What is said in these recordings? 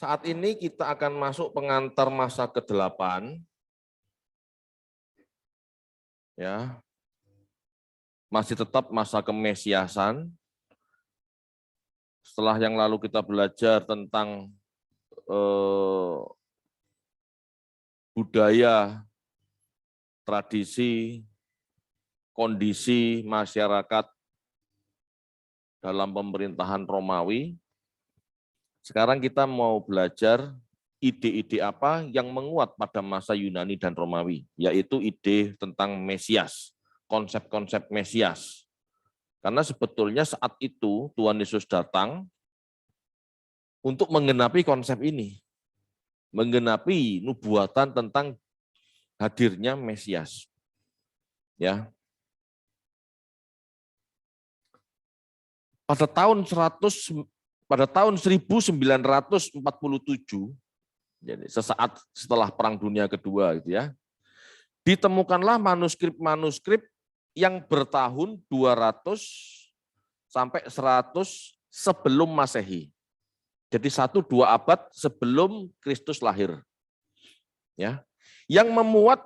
Saat ini kita akan masuk pengantar masa ke-8. Ya. Masih tetap masa kemesiasan. Setelah yang lalu kita belajar tentang budaya, tradisi, kondisi masyarakat dalam pemerintahan Romawi. Sekarang kita mau belajar ide-ide apa yang menguat pada masa Yunani dan Romawi, yaitu ide tentang Mesias, konsep-konsep Mesias. Karena sebetulnya saat itu Tuhan Yesus datang untuk menggenapi konsep ini, menggenapi nubuatan tentang hadirnya Mesias. Ya. Pada tahun 1947, jadi sesaat setelah Perang Dunia Kedua, gitu ya, ditemukanlah manuskrip-manuskrip yang bertahun 200 sampai 100 sebelum Masehi. Jadi 1-2 abad sebelum Kristus lahir. Ya, yang memuat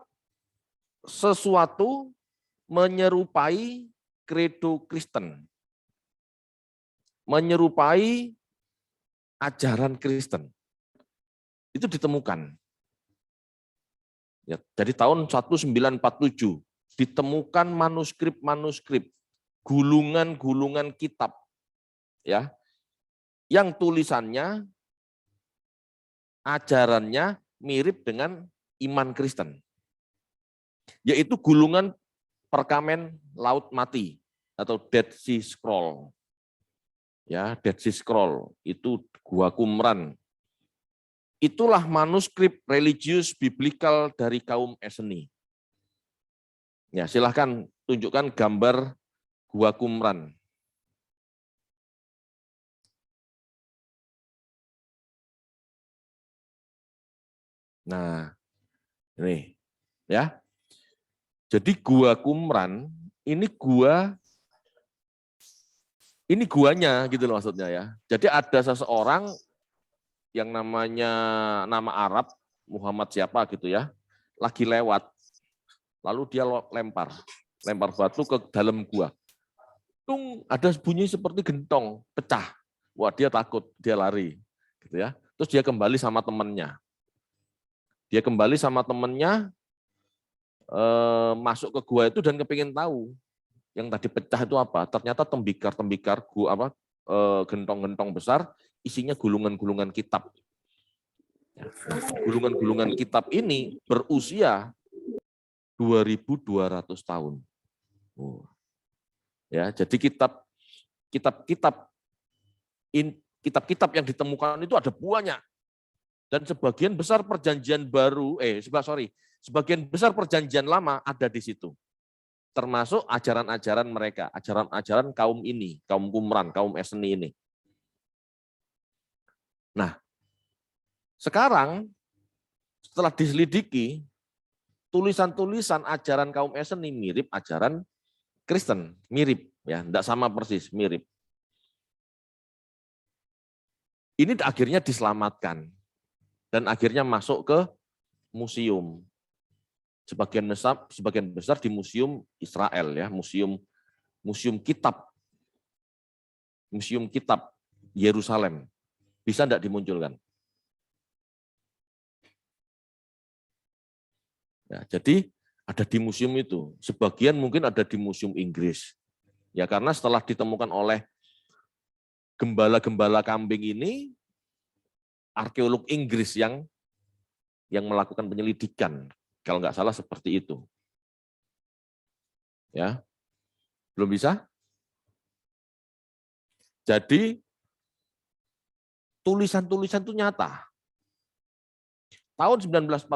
sesuatu menyerupai kredo Kristen, menyerupai ajaran Kristen. Itu ditemukan. Ya, dari tahun 1947 ditemukan manuskrip-manuskrip, gulungan-gulungan kitab, ya, yang tulisannya, ajarannya mirip dengan iman Kristen, yaitu gulungan perkamen Laut Mati atau Dead Sea Scroll. Ya, Dead Sea Scroll itu Gua Qumran. Itulah manuskrip religius biblikal dari kaum Esseni. Ya, silahkan tunjukkan gambar Gua Qumran. Nah, ini ya. Jadi Gua Qumran ini guanya gitu loh maksudnya ya. Jadi ada seseorang yang namanya nama Arab, Muhammad siapa gitu ya, lagi lewat. Lalu dia lempar batu ke dalam gua. Tung, ada bunyi seperti gentong, pecah. Wah, dia takut, dia lari gitu ya. Terus dia kembali sama temannya. Masuk ke gua itu dan kepingin tahu yang tadi pecah itu apa. Ternyata tembikar-tembikar gua gentong-gentong besar isinya gulungan-gulungan kitab. Gulungan-gulungan kitab ini berusia 2.200 tahun. Ya, jadi kitab-kitab yang ditemukan itu ada banyak. Dan sebagian besar perjanjian perjanjian lama ada di situ. Termasuk ajaran-ajaran mereka, ajaran-ajaran kaum ini, kaum Qumran, kaum Esseni ini. Nah, sekarang setelah diselidiki, tulisan-tulisan ajaran kaum Esseni mirip ajaran Kristen, mirip ya, tidak sama persis, mirip. Ini akhirnya diselamatkan dan akhirnya masuk ke museum. Sebagian besar di museum Israel ya, museum kitab Yerusalem. Bisa enggak dimunculkan? Ya, jadi ada di museum itu. Sebagian mungkin ada di museum Inggris. Ya, karena setelah ditemukan oleh gembala-gembala kambing ini, arkeolog Inggris yang melakukan penyelidikan. Kalau nggak salah seperti itu. Ya. Belum bisa? Jadi tulisan-tulisan itu nyata. Tahun 1947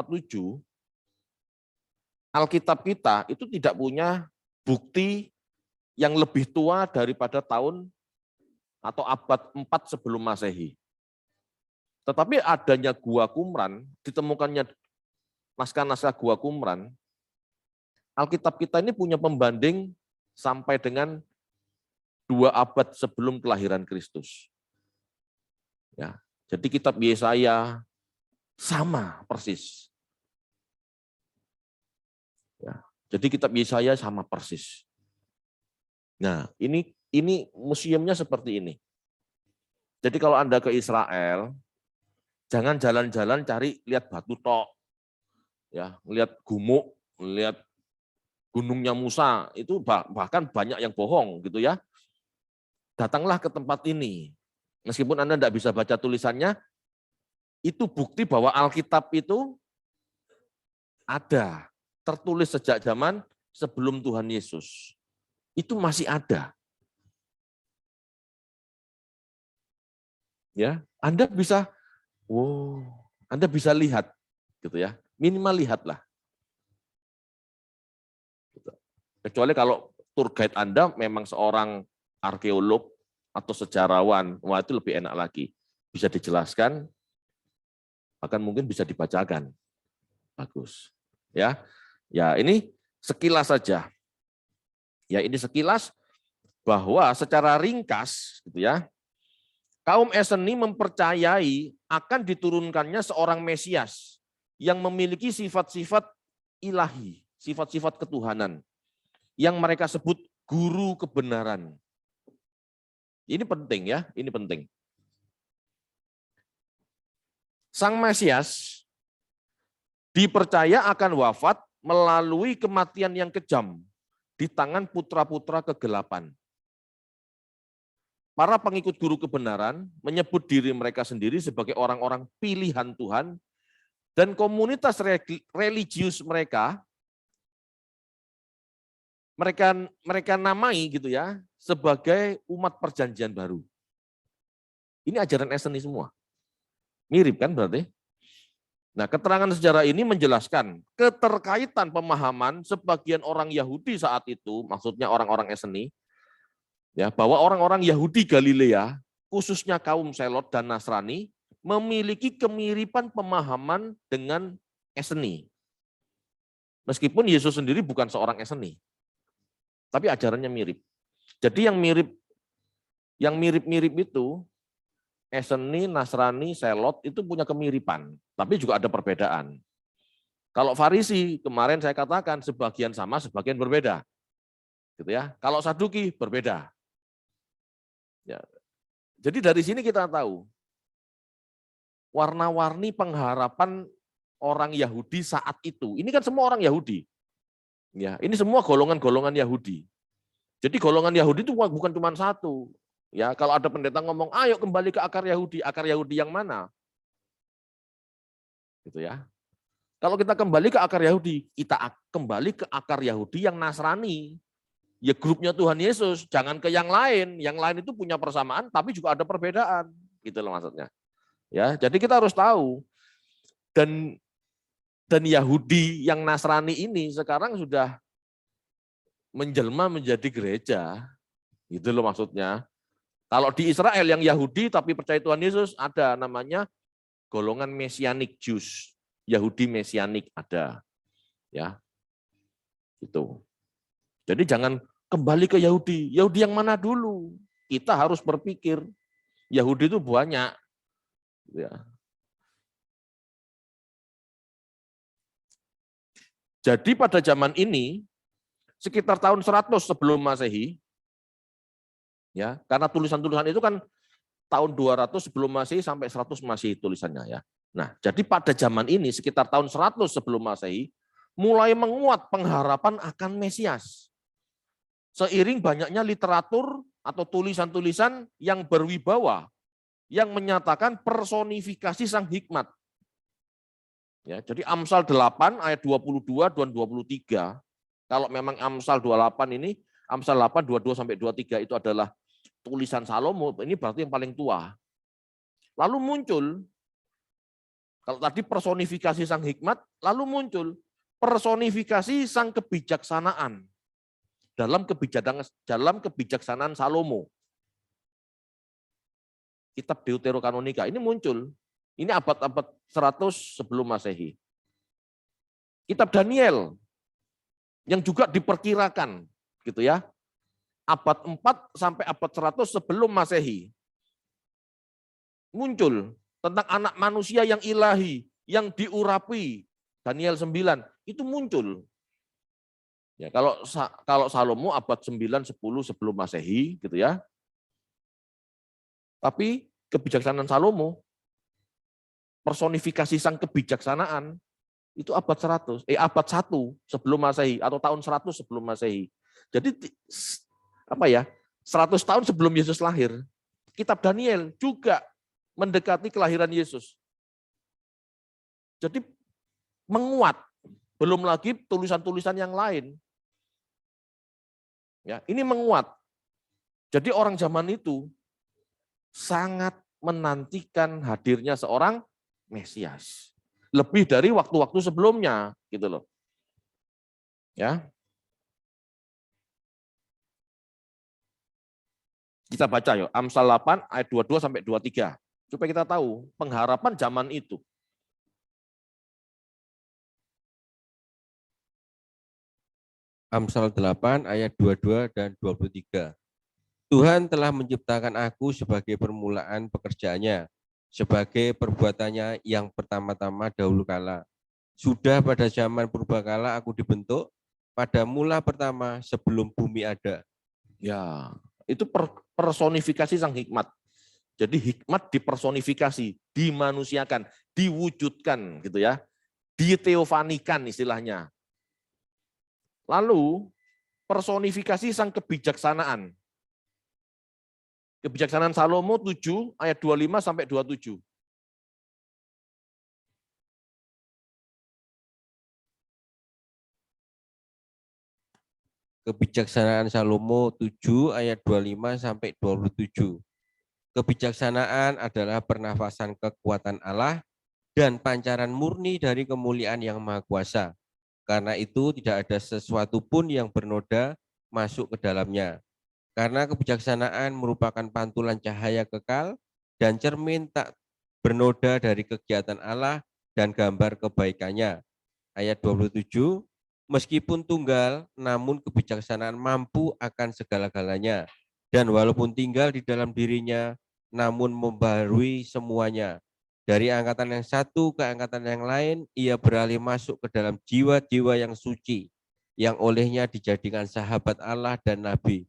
Alkitab kita itu tidak punya bukti yang lebih tua daripada tahun atau abad 4 sebelum Masehi. Tetapi adanya Gua Qumran, ditemukannya naskah-naskah Gua Qumran, Alkitab kita ini punya pembanding sampai dengan 2 abad sebelum kelahiran Kristus. Ya, Jadi kitab Yesaya sama persis. Ya, jadi kitab Yesaya sama persis. Nah, ini museumnya seperti ini. Jadi kalau Anda ke Israel, jangan jalan-jalan cari lihat batu tok. Ya, lihat gumuk, lihat gunungnya Musa, itu bahkan banyak yang bohong gitu ya. Datanglah ke tempat ini. Meskipun Anda tidak bisa baca tulisannya, itu bukti bahwa Alkitab itu ada, tertulis sejak zaman sebelum Tuhan Yesus. Itu masih ada. Ya, Anda bisa, Anda bisa lihat, gitu ya. Minimal lihatlah. Kecuali kalau tour guide Anda memang seorang arkeolog atau sejarawan, wah itu lebih enak lagi. Bisa dijelaskan, bahkan mungkin bisa dibacakan. Bagus. Ya, ini sekilas saja. Ya, ini sekilas bahwa secara ringkas, gitu ya, kaum Eseni mempercayai akan diturunkannya seorang Mesias yang memiliki sifat-sifat ilahi, sifat-sifat ketuhanan, yang mereka sebut guru kebenaran. Ini penting ya, ini penting. Sang Mesias dipercaya akan wafat melalui kematian yang kejam di tangan putra-putra kegelapan. Para pengikut guru kebenaran menyebut diri mereka sendiri sebagai orang-orang pilihan Tuhan, dan komunitas religius mereka namai gitu ya sebagai umat perjanjian baru. Ini ajaran Eseni semua. Mirip kan berarti? Nah, keterangan sejarah ini menjelaskan keterkaitan pemahaman sebagian orang Yahudi saat itu, maksudnya orang-orang Eseni, ya, bahwa orang-orang Yahudi Galilea, khususnya kaum Selot dan Nasrani, memiliki kemiripan pemahaman dengan Eseni. Meskipun Yesus sendiri bukan seorang Eseni, tapi ajarannya mirip. Jadi yang mirip-mirip itu, Eseni, Nasrani, Selot itu punya kemiripan, tapi juga ada perbedaan. Kalau Farisi, kemarin saya katakan sebagian sama, sebagian berbeda. Gitu ya. Kalau Saduki berbeda. Ya. Jadi dari sini kita tahu warna-warni pengharapan orang Yahudi saat itu. Ini kan semua orang Yahudi. Ya, ini semua golongan-golongan Yahudi. Jadi golongan Yahudi itu bukan cuma satu. Ya, kalau ada pendeta ngomong, ayo kembali ke akar Yahudi yang mana? Gitu ya. Kalau kita kembali ke akar Yahudi, kita kembali ke akar Yahudi yang Nasrani. Ya grupnya Tuhan Yesus, jangan ke yang lain. Yang lain itu punya persamaan, tapi juga ada perbedaan. Gitu loh maksudnya. Ya, jadi kita harus tahu. Dan Yahudi yang Nasrani ini sekarang sudah menjelma menjadi gereja. Gitu loh maksudnya. Kalau di Israel yang Yahudi tapi percaya Tuhan Yesus, ada namanya golongan Messianic Jews. Yahudi Mesianik ada. Ya. Gitu. Jadi jangan kembali ke Yahudi. Yahudi yang mana dulu? Kita harus berpikir. Yahudi itu banyak. Ya. Jadi pada zaman ini, sekitar tahun 100 sebelum Masehi, ya, karena tulisan-tulisan itu kan tahun 200 sebelum Masehi sampai 100 Masehi tulisannya ya. Nah, jadi pada zaman ini sekitar tahun 100 sebelum Masehi mulai menguat pengharapan akan Mesias. Seiring banyaknya literatur atau tulisan-tulisan yang berwibawa yang menyatakan personifikasi sang hikmat. Ya, jadi Amsal 8 ayat 22 dan 23. Kalau memang Amsal 28 ini, Amsal 8 22 sampai 23 itu adalah tulisan Salomo, ini berarti yang paling tua. Lalu muncul, kalau tadi personifikasi sang hikmat, lalu muncul personifikasi sang kebijaksanaan dalam kebijaksanaan Salomo. Kitab Deuterokanonika ini muncul. Ini abad-abad 100 sebelum Masehi. Kitab Daniel yang juga diperkirakan gitu ya. Abad 4 sampai abad 100 sebelum Masehi. Muncul tentang anak manusia yang ilahi, yang diurapi, Daniel 9, itu muncul. Ya, kalau Salomo abad 9, 10 sebelum Masehi gitu ya. Tapi kebijaksanaan Salomo, personifikasi sang kebijaksanaan itu abad 1 sebelum Masehi atau tahun 100 sebelum Masehi. Jadi 100 tahun sebelum Yesus lahir, kitab Daniel juga mendekati kelahiran Yesus. Jadi menguat, belum lagi tulisan-tulisan yang lain. Ya, ini menguat. Jadi orang zaman itu sangat menantikan hadirnya seorang Mesias. Lebih dari waktu-waktu sebelumnya, gitu loh. Ya. Kita baca yuk, Amsal 8 ayat 22 sampai 23. Supaya kita tahu pengharapan zaman itu. Amsal 8 ayat 22 dan 23. Tuhan telah menciptakan aku sebagai permulaan pekerjaannya, sebagai perbuatannya yang pertama-tama dahulu kala. Sudah pada zaman purbakala aku dibentuk, pada mula pertama sebelum bumi ada. Ya, itu personifikasi sang hikmat. Jadi hikmat dipersonifikasi, dimanusiakan, diwujudkan gitu ya. Diteofanikan istilahnya. Lalu personifikasi sang kebijaksanaan. Kebijaksanaan Salomo 7 ayat 25 sampai 27. Kebijaksanaan Salomo 7 ayat 25 sampai 27. Kebijaksanaan adalah pernafasan kekuatan Allah dan pancaran murni dari kemuliaan yang Maha Kuasa. Karena itu tidak ada sesuatu pun yang bernoda masuk ke dalamnya. Karena kebijaksanaan merupakan pantulan cahaya kekal dan cermin tak bernoda dari kegiatan Allah dan gambar kebaikannya. Ayat 27, meskipun tunggal, namun kebijaksanaan mampu akan segala-galanya. Dan walaupun tinggal di dalam dirinya, namun membaharui semuanya. Dari angkatan yang satu ke angkatan yang lain, ia beralih masuk ke dalam jiwa-jiwa yang suci, yang olehnya dijadikan sahabat Allah dan Nabi.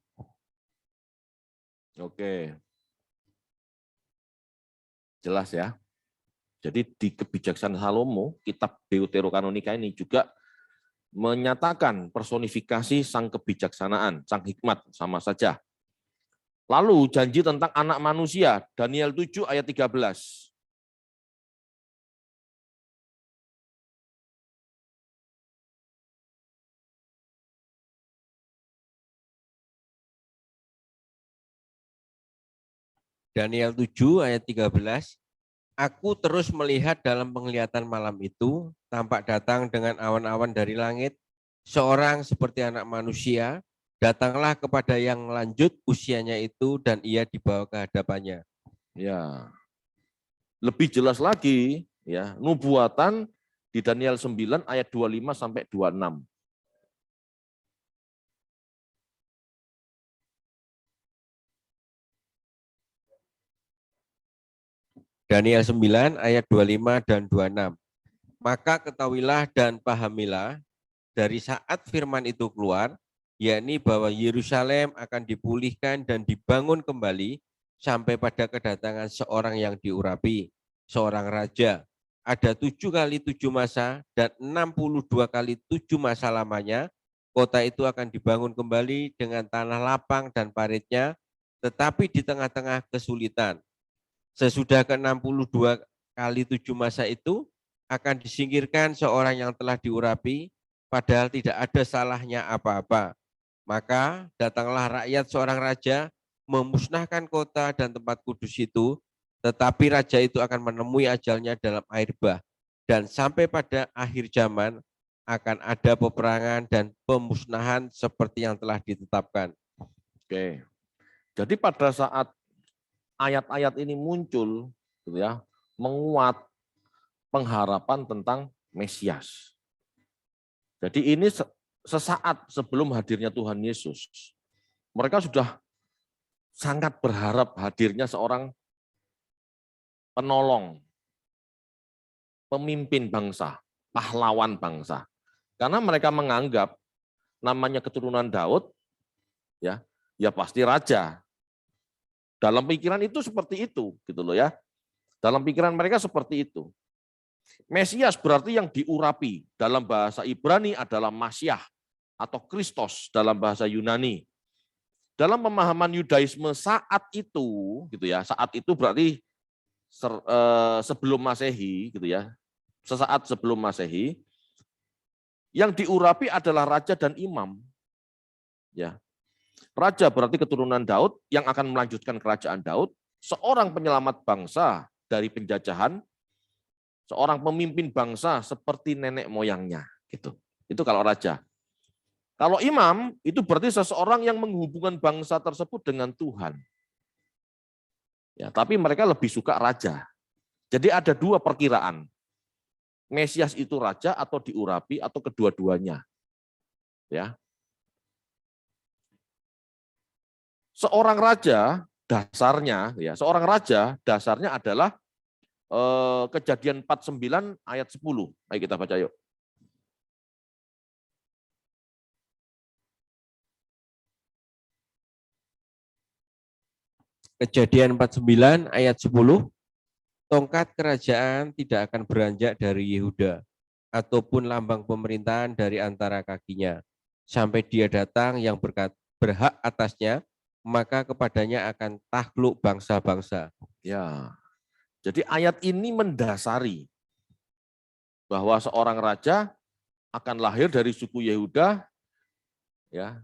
Oke. Jelas ya. Jadi di kebijaksanaan Salomo, kitab Deuterokanonika ini juga menyatakan personifikasi sang kebijaksanaan, sang hikmat sama saja. Lalu janji tentang anak manusia, Daniel 7 ayat 13. Daniel 7 ayat 13, aku terus melihat dalam penglihatan malam itu, tampak datang dengan awan-awan dari langit, seorang seperti anak manusia, datanglah kepada yang lanjut usianya itu dan ia dibawa ke hadapannya. Ya. Lebih jelas lagi ya, nubuatan di Daniel 9 ayat 25 sampai 26. Daniel 9 ayat 25 dan 26. Maka ketahuilah dan pahamilah dari saat firman itu keluar, yakni bahwa Yerusalem akan dipulihkan dan dibangun kembali sampai pada kedatangan seorang yang diurapi, seorang raja. Ada 7 kali 7 masa dan 62 kali 7 masa lamanya. Kota itu akan dibangun kembali dengan tanah lapang dan paritnya, tetapi di tengah-tengah kesulitan. Sesudah ke-62 kali 7 masa itu akan disingkirkan seorang yang telah diurapi, padahal tidak ada salahnya apa-apa. Maka datanglah rakyat seorang raja memusnahkan kota dan tempat kudus itu, tetapi raja itu akan menemui ajalnya dalam air bah. Dan sampai pada akhir zaman akan ada peperangan dan pemusnahan seperti yang telah ditetapkan. Oke. Jadi pada saat ayat-ayat ini muncul gitu ya, menguat pengharapan tentang Mesias. Jadi ini sesaat sebelum hadirnya Tuhan Yesus. Mereka sudah sangat berharap hadirnya seorang penolong, pemimpin bangsa, pahlawan bangsa. Karena mereka menganggap namanya keturunan Daud, ya pasti raja. Dalam pikiran itu seperti itu, gitu loh ya. Dalam pikiran mereka seperti itu. Mesias berarti yang diurapi, dalam bahasa Ibrani adalah Masyah atau Kristos dalam bahasa Yunani. Dalam pemahaman Yudaisme saat itu, gitu ya, saat itu berarti sebelum Masehi, gitu ya, sesaat sebelum Masehi, yang diurapi adalah raja dan imam. Ya, raja berarti keturunan Daud yang akan melanjutkan kerajaan Daud, seorang penyelamat bangsa dari penjajahan, seorang pemimpin bangsa seperti nenek moyangnya, gitu. Itu kalau raja. Kalau imam itu berarti seseorang yang menghubungkan bangsa tersebut dengan Tuhan. Ya, tapi mereka lebih suka raja. Jadi ada dua perkiraan. Mesias itu raja atau diurapi atau kedua-duanya. Ya. Seorang raja dasarnya adalah Kejadian 49 ayat 10. Ayo kita baca yuk. Kejadian 49 ayat 10, tongkat kerajaan tidak akan beranjak dari Yehuda, ataupun lambang pemerintahan dari antara kakinya, sampai dia datang yang berhak atasnya, maka kepadanya akan takluk bangsa-bangsa. Ya, jadi ayat ini mendasari bahwa seorang raja akan lahir dari suku Yehuda, ya,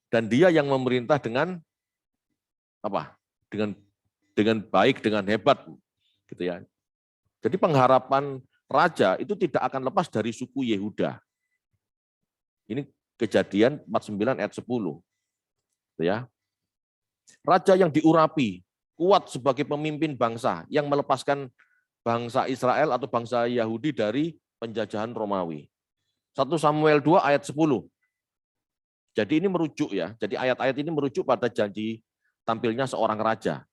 dan dia yang memerintah dengan apa? Dengan baik, dengan hebat, gitu ya. Jadi pengharapan raja itu tidak akan lepas dari suku Yehuda. Ini Kejadian 49 ayat 10. Ya. Raja yang diurapi, kuat sebagai pemimpin bangsa yang melepaskan bangsa Israel atau bangsa Yahudi dari penjajahan Romawi. 1 Samuel 2 ayat 10. Jadi ini merujuk ya. Jadi ayat-ayat ini merujuk pada janji tampilnya seorang raja.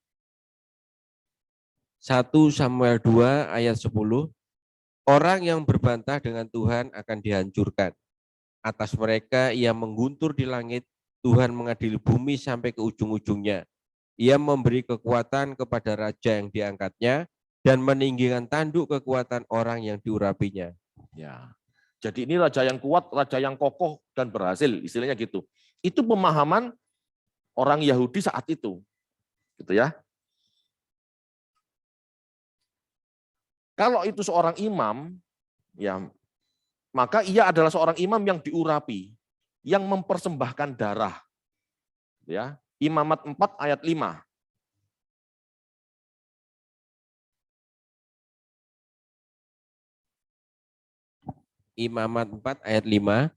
1 Samuel 2 ayat 10, orang yang berbantah dengan Tuhan akan dihancurkan. Atas mereka ia mengguntur di langit, Tuhan mengadili bumi sampai ke ujung-ujungnya. Ia memberi kekuatan kepada raja yang diangkatnya dan meninggikan tanduk kekuatan orang yang diurapinya. Ya. Jadi ini raja yang kuat, raja yang kokoh dan berhasil, istilahnya gitu. Itu pemahaman orang Yahudi saat itu. Gitu ya. Kalau itu seorang imam, ya maka ia adalah seorang imam yang diurapi, yang mempersembahkan darah. Ya, Imamat 4 ayat 5. Imamat 4 ayat 5,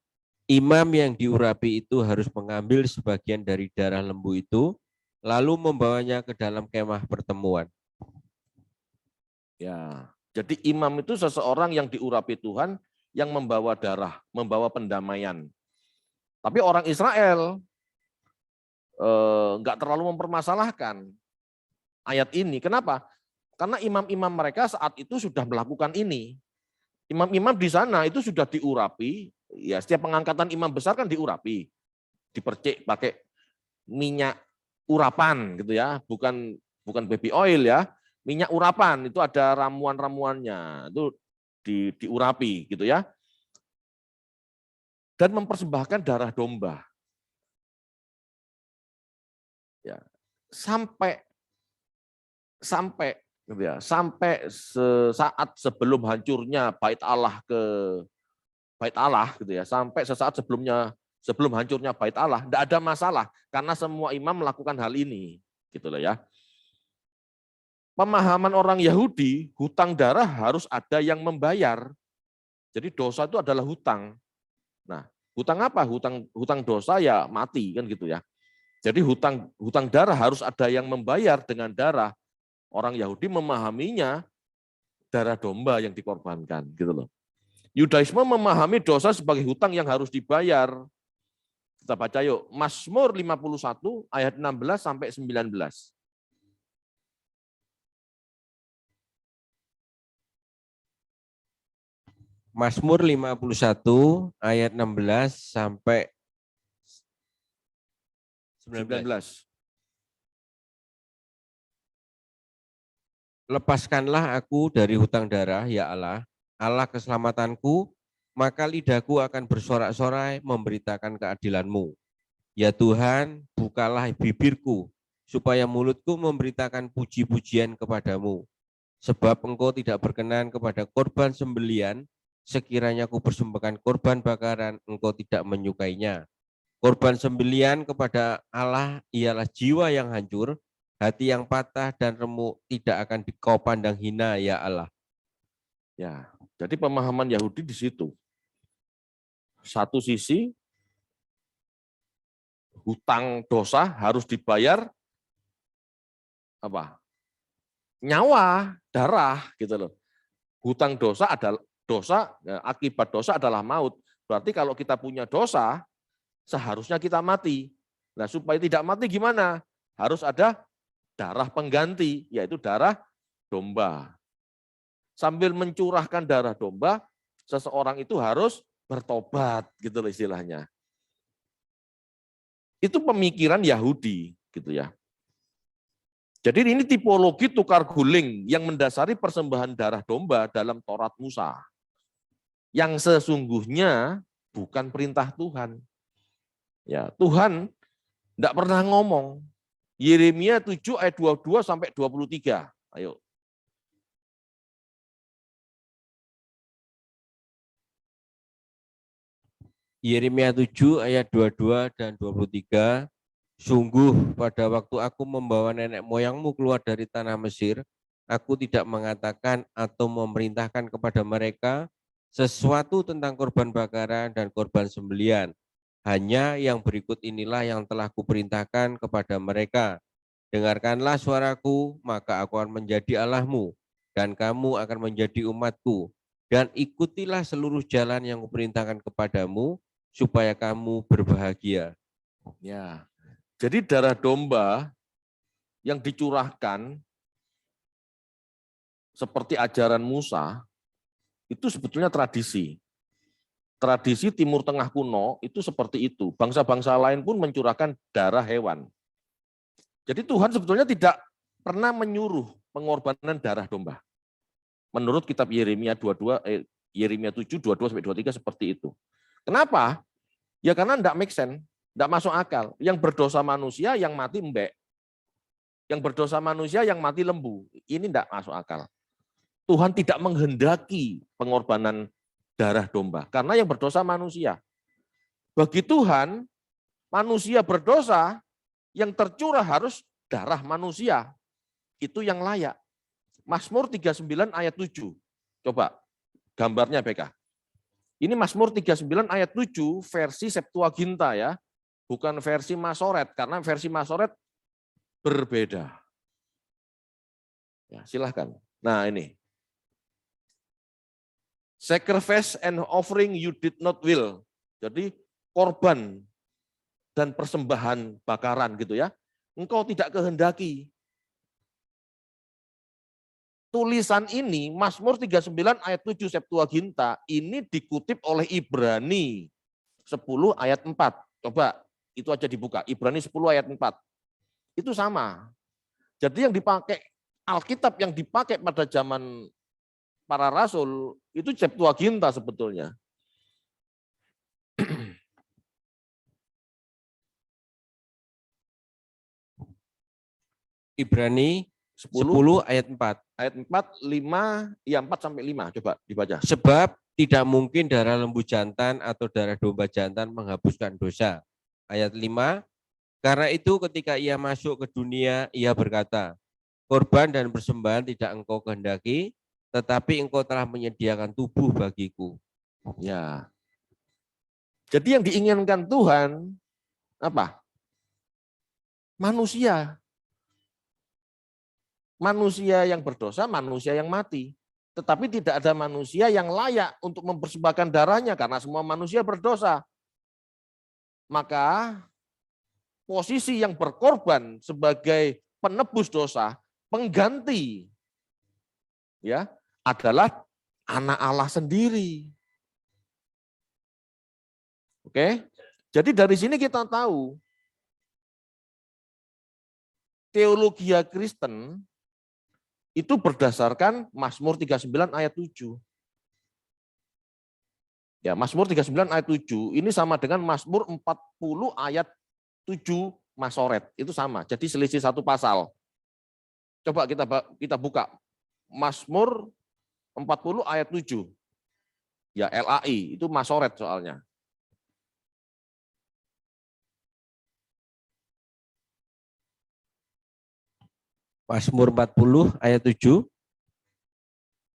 imam yang diurapi itu harus mengambil sebagian dari darah lembu itu, lalu membawanya ke dalam kemah pertemuan. Ya, jadi imam itu seseorang yang diurapi Tuhan, yang membawa darah, membawa pendamaian. Tapi orang Israel enggak terlalu mempermasalahkan ayat ini. Kenapa? Karena imam-imam mereka saat itu sudah melakukan ini. Imam-imam di sana itu sudah diurapi, ya setiap pengangkatan imam besar kan diurapi, dipercik pakai minyak urapan gitu ya, bukan baby oil ya, minyak urapan itu ada ramuan-ramuannya, itu diurapi gitu ya. Dan mempersembahkan darah domba. Ya, sampai gitu ya, sampai sesaat sebelum hancurnya bait Allah gitu ya, sampai sesaat sebelum hancurnya bait Allah, tidak ada masalah karena semua imam melakukan hal ini, gitu loh ya. Pemahaman orang Yahudi, hutang darah harus ada yang membayar. Jadi dosa itu adalah hutang. Nah, hutang apa? Hutang dosa ya mati kan gitu ya. Jadi hutang darah harus ada yang membayar dengan darah. Orang Yahudi memahaminya darah domba yang dikorbankan gitu loh. Yudaisme memahami dosa sebagai hutang yang harus dibayar. Kita baca yuk, Mazmur 51 ayat 16 sampai 19. Mazmur 51 ayat 16 sampai 19. 19. Lepaskanlah aku dari hutang darah, ya Allah, Allah keselamatanku, maka lidahku akan bersorak-sorai memberitakan keadilan-Mu. Ya Tuhan, bukalah bibirku, supaya mulutku memberitakan puji-pujian kepadamu. Sebab Engkau tidak berkenan kepada korban sembelian, sekiranya aku persembahkan korban bakaran, Engkau tidak menyukainya. Korban sembelian kepada Allah ialah jiwa yang hancur, hati yang patah dan remuk, tidak akan kau pandang hina, ya Allah. Ya, jadi pemahaman Yahudi di situ. Satu sisi hutang dosa harus dibayar apa? Nyawa, darah gitu loh. Hutang dosa adalah dosa, akibat dosa adalah maut. Berarti kalau kita punya dosa, seharusnya kita mati. Nah, supaya tidak mati gimana? Harus ada darah pengganti, yaitu darah domba. Sambil mencurahkan darah domba, seseorang itu harus bertobat, gitu loh istilahnya. Itu pemikiran Yahudi, gitu ya. Jadi ini tipologi tukar guling yang mendasari persembahan darah domba dalam Taurat Musa. Yang sesungguhnya bukan perintah Tuhan. Ya, Tuhan tidak pernah ngomong. Yeremia 7 ayat 22 sampai 23. Ayo. Yeremia 7 ayat 22 dan 23. Sungguh pada waktu aku membawa nenek moyangmu keluar dari tanah Mesir, aku tidak mengatakan atau memerintahkan kepada mereka sesuatu tentang korban bakaran dan korban sembelian. Hanya yang berikut inilah yang telah kuperintahkan kepada mereka. Dengarkanlah suaraku, maka aku akan menjadi Allahmu, dan kamu akan menjadi umatku. Dan ikutilah seluruh jalan yang kuperintahkan kepadamu, supaya kamu berbahagia. Ya. Jadi darah domba yang dicurahkan seperti ajaran Musa, itu sebetulnya tradisi. Tradisi Timur Tengah kuno itu seperti itu. Bangsa-bangsa lain pun mencurahkan darah hewan. Jadi Tuhan sebetulnya tidak pernah menyuruh pengorbanan darah domba. Menurut kitab Yeremia 7, 22 sampai 23 seperti itu. Kenapa? Ya karena tidak make sense, tidak masuk akal. Yang berdosa manusia yang mati embek. Yang berdosa manusia yang mati lembu. Ini tidak masuk akal. Tuhan tidak menghendaki pengorbanan darah domba. Karena yang berdosa manusia. Bagi Tuhan, manusia berdosa, yang tercurah harus darah manusia. Itu yang layak. Mazmur 39 ayat 7. Coba gambarnya BK. Ini Mazmur 39 ayat 7 versi Septuaginta ya. Bukan versi Masoret, karena versi Masoret berbeda. Ya, silahkan. Nah ini. Sacrifice and offering you did not will. Jadi korban dan persembahan bakaran gitu ya. Engkau tidak kehendaki. Tulisan ini, Mazmur 39 ayat 7 Septuaginta, ini dikutip oleh Ibrani 10 ayat 4. Coba, itu aja dibuka. Ibrani 10 ayat 4. Itu sama. Jadi yang dipakai, Alkitab yang dipakai pada zaman para rasul, itu Septuaginta sebetulnya. Ibrani 10 ayat 4. Ayat 4, 5, ya 4 sampai 5, coba dibaca. Sebab tidak mungkin darah lembu jantan atau darah domba jantan menghapuskan dosa. Ayat 5, karena itu ketika ia masuk ke dunia, ia berkata, korban dan persembahan tidak engkau kehendaki, tetapi engkau telah menyediakan tubuh bagiku. Ya. Jadi yang diinginkan Tuhan, apa? Manusia. Manusia yang berdosa, manusia yang mati. Tetapi tidak ada manusia yang layak untuk mempersembahkan darahnya karena semua manusia berdosa. Maka posisi yang berkorban sebagai penebus dosa, pengganti ya, adalah anak Allah sendiri. Oke? Jadi dari sini kita tahu teologi Kristen itu berdasarkan Mazmur 39 ayat 7. Ya, Mazmur 39 ayat 7 ini sama dengan Mazmur 40 ayat 7 Masoret. Itu sama. Jadi selisih satu pasal. Coba kita buka Mazmur 40 ayat 7. Ya, LAI itu Masoret soalnya. Mazmur 40 ayat 7.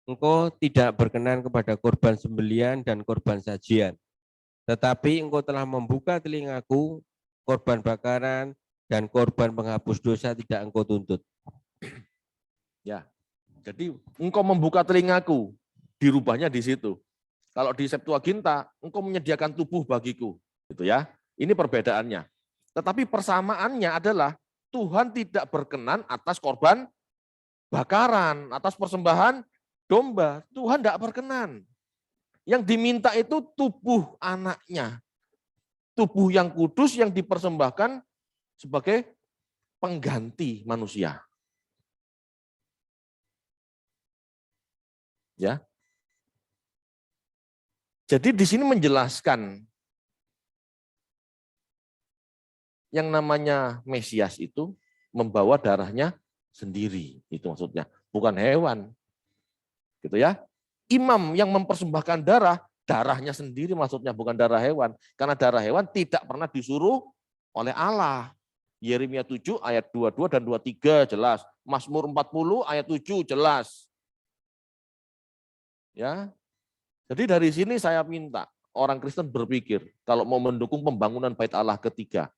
Engkau tidak berkenan kepada korban sembelian dan korban sajian, tetapi engkau telah membuka telingaku, korban bakaran dan korban penghapus dosa tidak engkau tuntut. Ya, jadi engkau membuka telingaku, dirubahnya di situ. Kalau di Septuaginta, engkau menyediakan tubuh bagiku, gitu ya. Ini perbedaannya. Tetapi persamaannya adalah Tuhan tidak berkenan atas korban bakaran, atas persembahan domba. Tuhan tidak berkenan. Yang diminta itu tubuh anaknya. Tubuh yang kudus yang dipersembahkan sebagai pengganti manusia. Ya. Jadi di sini menjelaskan yang namanya Mesias itu membawa darahnya sendiri, itu maksudnya, bukan hewan. Gitu ya. Imam yang mempersembahkan darah, darahnya sendiri maksudnya, bukan darah hewan. Karena darah hewan tidak pernah disuruh oleh Allah. Yeremia 7 ayat 22 dan 23 jelas. Mazmur 40 ayat 7 jelas. Ya. Jadi dari sini saya minta orang Kristen berpikir kalau mau mendukung pembangunan Bait Allah ketiga.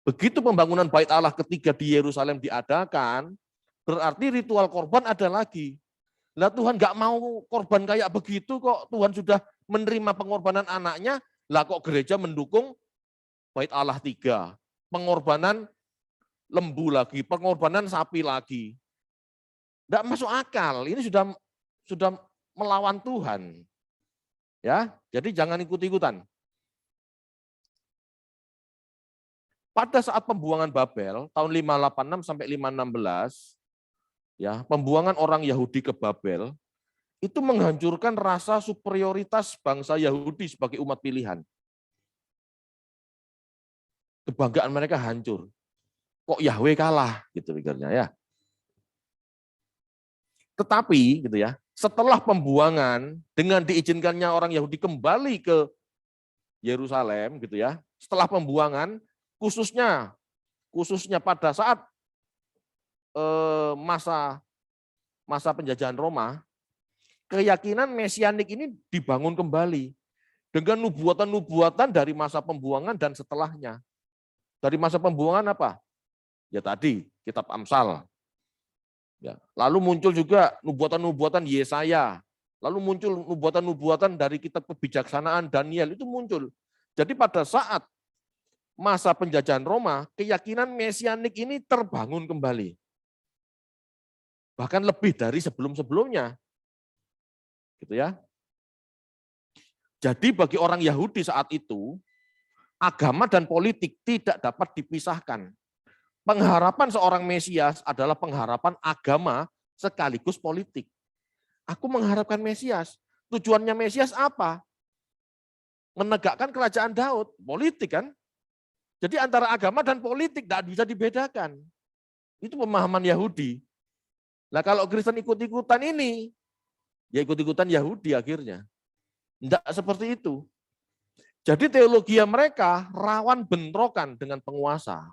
Begitu pembangunan Bait Allah ketiga di Yerusalem diadakan, berarti ritual korban ada lagi. Lah Tuhan nggak mau korban kayak begitu kok, Tuhan sudah menerima pengorbanan anaknya, lah kok gereja mendukung Bait Allah 3, pengorbanan lembu lagi, pengorbanan sapi lagi. Nggak masuk akal, ini sudah melawan Tuhan. Ya, jadi jangan ikut-ikutan. Pada saat pembuangan Babel tahun 586 sampai 516, ya, pembuangan orang Yahudi ke Babel itu menghancurkan rasa superioritas bangsa Yahudi sebagai umat pilihan. Kebanggaan mereka hancur. Kok Yahweh kalah gitu pikirnya ya. Tetapi gitu ya, setelah pembuangan dengan diizinkannya orang Yahudi kembali ke Yerusalem gitu ya. Setelah pembuangan khususnya pada saat masa penjajahan Roma, keyakinan mesianik ini dibangun kembali dengan nubuatan-nubuatan dari masa pembuangan dan setelahnya. Dari masa pembuangan apa? Ya tadi kitab Amsal. Ya, lalu muncul juga nubuatan-nubuatan Yesaya. Lalu muncul nubuatan-nubuatan dari kitab kebijaksanaan Daniel itu muncul. Jadi pada saat masa penjajahan Roma, keyakinan mesianik ini terbangun kembali. Bahkan lebih dari sebelum-sebelumnya. Gitu ya. Jadi bagi orang Yahudi saat itu, agama dan politik tidak dapat dipisahkan. Pengharapan seorang Mesias adalah pengharapan agama sekaligus politik. Aku mengharapkan Mesias. Tujuannya Mesias apa? Menegakkan kerajaan Daud, politik kan? Jadi antara agama dan politik tidak bisa dibedakan. Itu pemahaman Yahudi. Nah kalau Kristen ikut-ikutan ini, ya ikut-ikutan Yahudi akhirnya. Tidak seperti itu. Jadi teologi mereka rawan bentrokan dengan penguasa.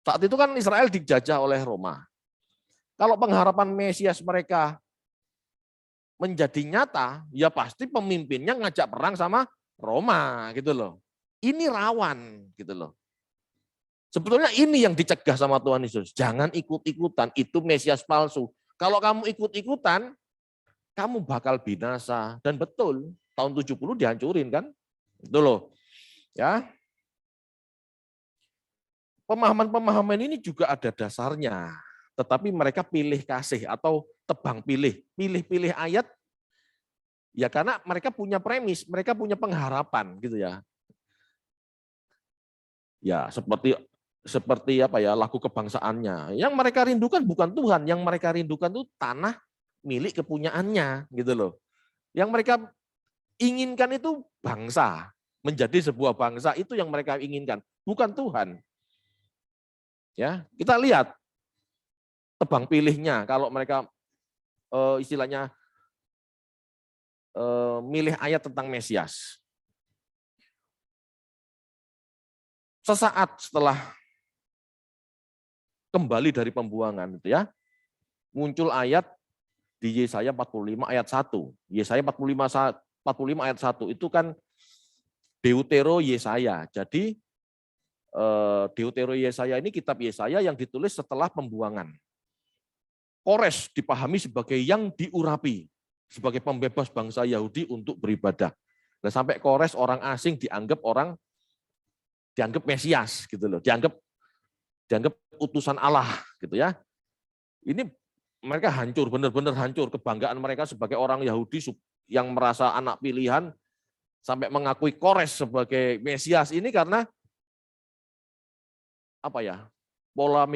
Saat itu kan Israel dijajah oleh Roma. Kalau pengharapan Mesias mereka menjadi nyata, ya pasti pemimpinnya ngajak perang sama Roma gitu loh. Ini rawan gitu loh. Sebetulnya ini yang dicegah sama Tuhan Yesus. Jangan ikut-ikutan, itu Mesias palsu. Kalau kamu ikut-ikutan, kamu bakal binasa. Dan betul, tahun 70 dihancurin kan? Itu loh. Ya. Pemahaman-pemahaman ini juga ada dasarnya. Tetapi mereka pilih kasih atau tebang pilih. Pilih-pilih ayat Ya karena mereka punya premis, mereka punya pengharapan gitu ya. Ya seperti apa ya, lagu kebangsaannya. Yang mereka rindukan bukan Tuhan, yang mereka rindukan itu tanah milik kepunyaannya gitu loh. Yang mereka inginkan itu bangsa, menjadi sebuah bangsa, itu yang mereka inginkan, bukan Tuhan. Ya, kita lihat tebang pilihnya kalau mereka istilahnya milih ayat tentang Mesias. Sesaat setelah kembali dari pembuangan itu ya, muncul ayat di Yesaya 45 ayat 1. Yesaya 45 ayat 1 itu kan Deutero Yesaya. Jadi Deutero Yesaya ini kitab Yesaya yang ditulis setelah pembuangan. Kores dipahami sebagai yang diurapi, sebagai pembebas bangsa Yahudi untuk beribadah. Nah, sampai Kores orang asing dianggap Mesias gitu loh, dianggap utusan Allah gitu ya. Ini mereka hancur, benar-benar hancur kebanggaan mereka sebagai orang Yahudi yang merasa anak pilihan sampai mengakui Kores sebagai Mesias ini karena apa ya? Pola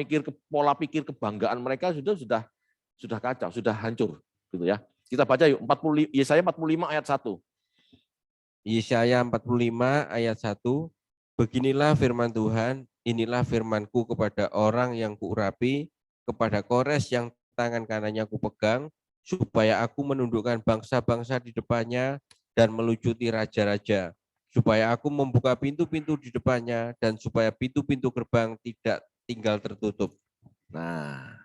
pikir kebanggaan mereka sudah kacau, sudah hancur gitu ya. Kita baca yuk Yesaya 45 ayat 1. Yesaya 45 ayat 1. Beginilah firman Tuhan, inilah firmanku kepada orang yang kuurapi, kepada Kores yang tangan kanannya kupegang, supaya aku menundukkan bangsa-bangsa di depannya dan melucuti raja-raja, supaya aku membuka pintu-pintu di depannya dan supaya pintu-pintu gerbang tidak tinggal tertutup. Nah,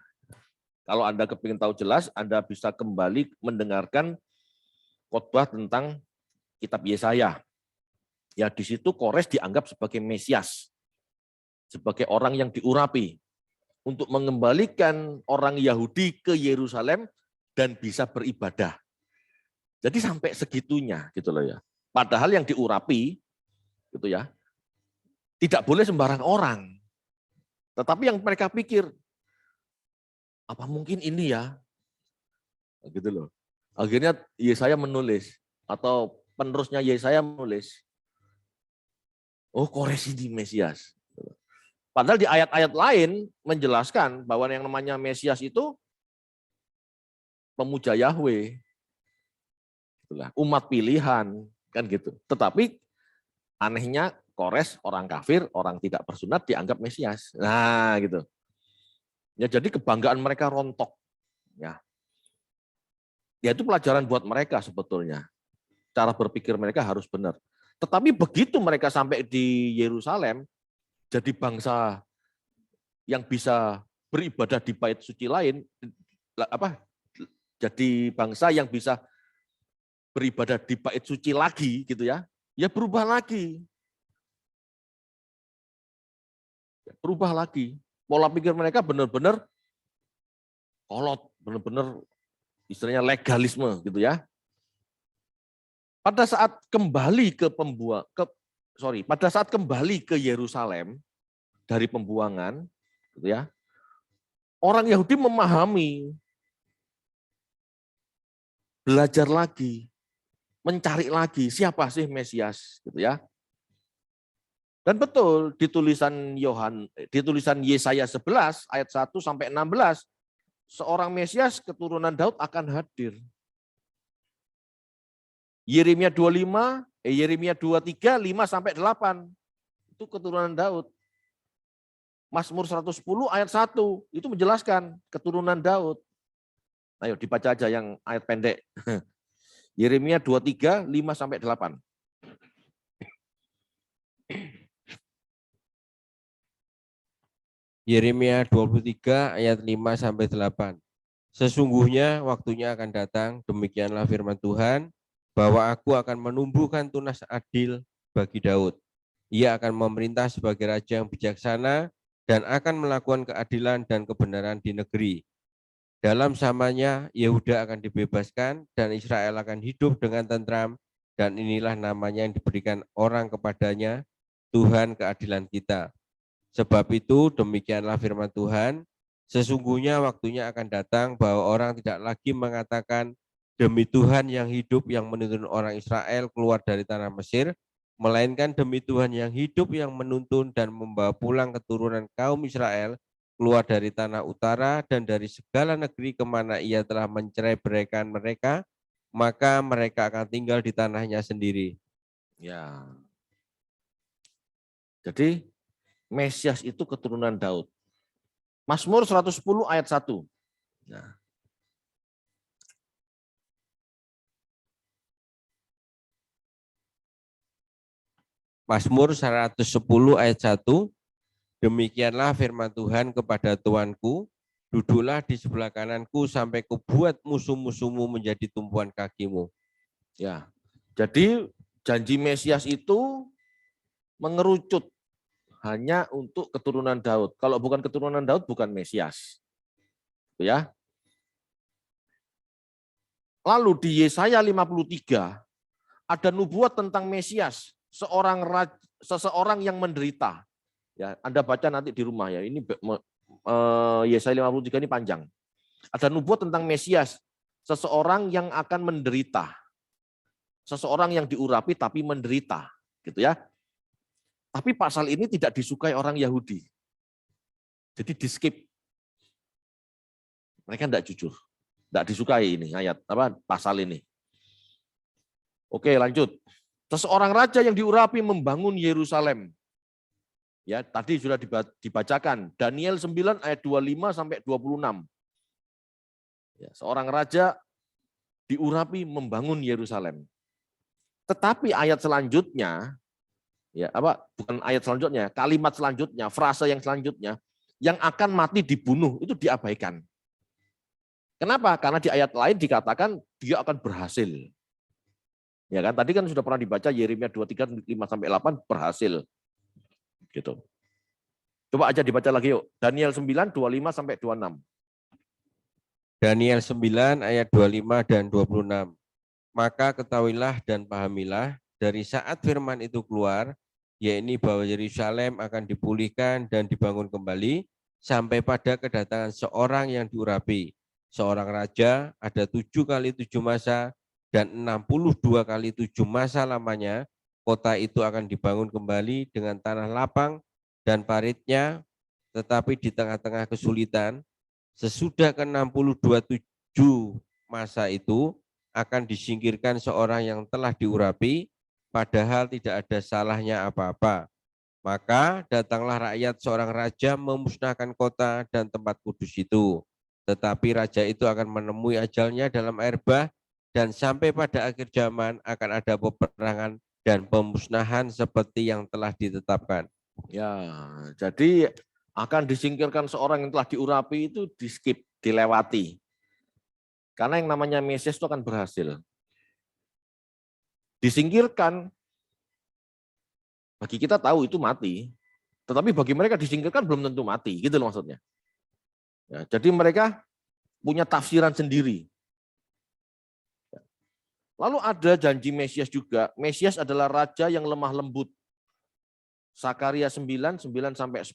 kalau Anda kepingin tahu jelas, Anda bisa kembali mendengarkan khotbah tentang kitab Yesaya. Ya di situ Kores dianggap sebagai Mesias, sebagai orang yang diurapi untuk mengembalikan orang Yahudi ke Yerusalem dan bisa beribadah. Jadi sampai segitunya gitu loh ya. Padahal yang diurapi gitu ya, tidak boleh sembarang orang. Tetapi yang mereka pikir, apa mungkin ini ya? Gitu loh. Akhirnya Yesaya menulis atau penerusnya Yesaya menulis, oh Kores ini Mesias. Padahal di ayat-ayat lain menjelaskan bahwa yang namanya Mesias itu pemuja Yahweh, umat pilihan, kan gitu. Tetapi anehnya Kores orang kafir, orang tidak bersunat dianggap Mesias. Nah, gitu. Ya jadi kebanggaan mereka rontok. Ya. Ya itu pelajaran buat mereka sebetulnya. Cara berpikir mereka harus benar. Tetapi begitu mereka sampai di Yerusalem, jadi bangsa yang bisa beribadah di bait suci lain, jadi bangsa yang bisa beribadah di bait suci lagi gitu ya, ya berubah lagi. Berubah lagi. Pola pikir mereka benar-benar kolot, benar-benar istilahnya legalisme gitu ya. Pada saat kembali pada saat kembali ke Yerusalem dari pembuangan gitu ya, orang Yahudi memahami, belajar lagi, mencari lagi siapa sih Mesias gitu ya. Dan betul di tulisan Yesaya 11 ayat 1 sampai 16, seorang Mesias keturunan Daud akan hadir. Yeremia 23, 5 sampai 8 itu keturunan Daud. Mazmur 110 ayat 1 itu menjelaskan keturunan Daud. Ayo dibaca aja yang ayat pendek. Yeremia 23, 5 sampai 8. Yeremia 23 ayat 5 sampai 8. Sesungguhnya waktunya akan datang, demikianlah firman Tuhan, bahwa aku akan menumbuhkan tunas adil bagi Daud. Ia akan memerintah sebagai raja yang bijaksana dan akan melakukan keadilan dan kebenaran di negeri. Dalam zamannya Yehuda akan dibebaskan dan Israel akan hidup dengan tentram, dan inilah namanya yang diberikan orang kepadanya, Tuhan keadilan kita. Sebab itu demikianlah firman Tuhan, sesungguhnya waktunya akan datang bahwa orang tidak lagi mengatakan demi Tuhan yang hidup yang menuntun orang Israel keluar dari tanah Mesir, melainkan demi Tuhan yang hidup yang menuntun dan membawa pulang keturunan kaum Israel keluar dari tanah utara dan dari segala negeri kemana ia telah mencerai-beraikan mereka, maka mereka akan tinggal di tanahnya sendiri. Ya. Jadi Mesias itu keturunan Daud. Mazmur 110 ayat 1. Nah. Mazmur 110 ayat 1, demikianlah firman Tuhan kepada Tuanku, duduklah di sebelah kananku sampai kubuat musuh-musuhmu menjadi tumpuan kakimu. Ya. Jadi janji Mesias itu mengerucut hanya untuk keturunan Daud. Kalau bukan keturunan Daud bukan Mesias. Ya. Lalu di Yesaya 53 ada nubuat tentang Mesias, seseorang yang menderita. Ya, Anda baca nanti di rumah ya. Ini Yesaya 53 ini panjang. Ada nubuat tentang Mesias, seseorang yang akan menderita. Seseorang yang diurapi tapi menderita, gitu ya. Tapi pasal ini tidak disukai orang Yahudi. Jadi di-skip. Mereka tidak jujur. Tidak disukai ini ayat pasal ini. Oke, lanjut. Seseorang raja yang diurapi membangun Yerusalem. Ya, tadi sudah dibacakan Daniel 9 ayat 25 sampai 26. Ya, seorang raja diurapi membangun Yerusalem. Tetapi ayat selanjutnya, bukan ayat selanjutnya, kalimat selanjutnya, frase yang selanjutnya, yang akan mati dibunuh itu diabaikan. Kenapa? Karena di ayat lain dikatakan dia akan berhasil. Ya kan? Tadi kan sudah pernah dibaca Yeremia 23 5 sampai 8 berhasil. Gitu. Coba aja dibaca lagi yuk. Daniel 9 25 sampai 26. Daniel 9 ayat 25 dan 26. Maka ketahuilah dan pahamilah dari saat firman itu keluar, yakni bahwa Yerusalem akan dipulihkan dan dibangun kembali sampai pada kedatangan seorang yang diurapi. Seorang raja ada 7 kali 7 masa dan 62 kali 7 masa lamanya. Kota itu akan dibangun kembali dengan tanah lapang dan paritnya, tetapi di tengah-tengah kesulitan. Sesudah ke-62 masa itu akan disingkirkan seorang yang telah diurapi, padahal tidak ada salahnya apa-apa. Maka datanglah rakyat seorang raja memusnahkan kota dan tempat kudus itu. Tetapi raja itu akan menemui ajalnya dalam air bah, dan sampai pada akhir zaman akan ada peperangan dan pemusnahan seperti yang telah ditetapkan. Ya, jadi akan disingkirkan seorang yang telah diurapi itu di-skip, dilewati. Karena yang namanya Mesias itu akan berhasil. Disingkirkan, bagi kita tahu itu mati, tetapi bagi mereka disingkirkan belum tentu mati, gitu loh maksudnya. Ya, jadi mereka punya tafsiran sendiri. Lalu ada janji Mesias juga. Mesias adalah raja yang lemah lembut. Sakaria 9, 9 sampai 10.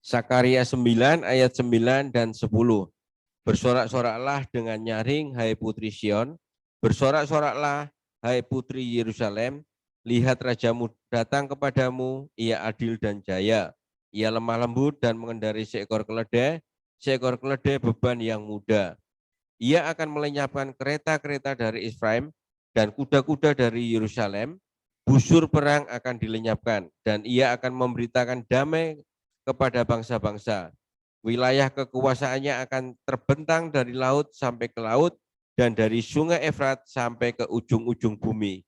Sakaria 9 ayat 9 dan 10. Bersorak-soraklah dengan nyaring, hai putri Sion. Bersorak-soraklah, hai putri Yerusalem. Lihat rajamu datang kepadamu, ia adil dan jaya. Ia lemah lembut dan mengendarai seekor keledai beban yang muda. Ia akan melenyapkan kereta-kereta dari Efraim dan kuda-kuda dari Yerusalem. Busur perang akan dilenyapkan dan ia akan memberitakan damai kepada bangsa-bangsa. Wilayah kekuasaannya akan terbentang dari laut sampai ke laut dan dari sungai Efrat sampai ke ujung-ujung bumi.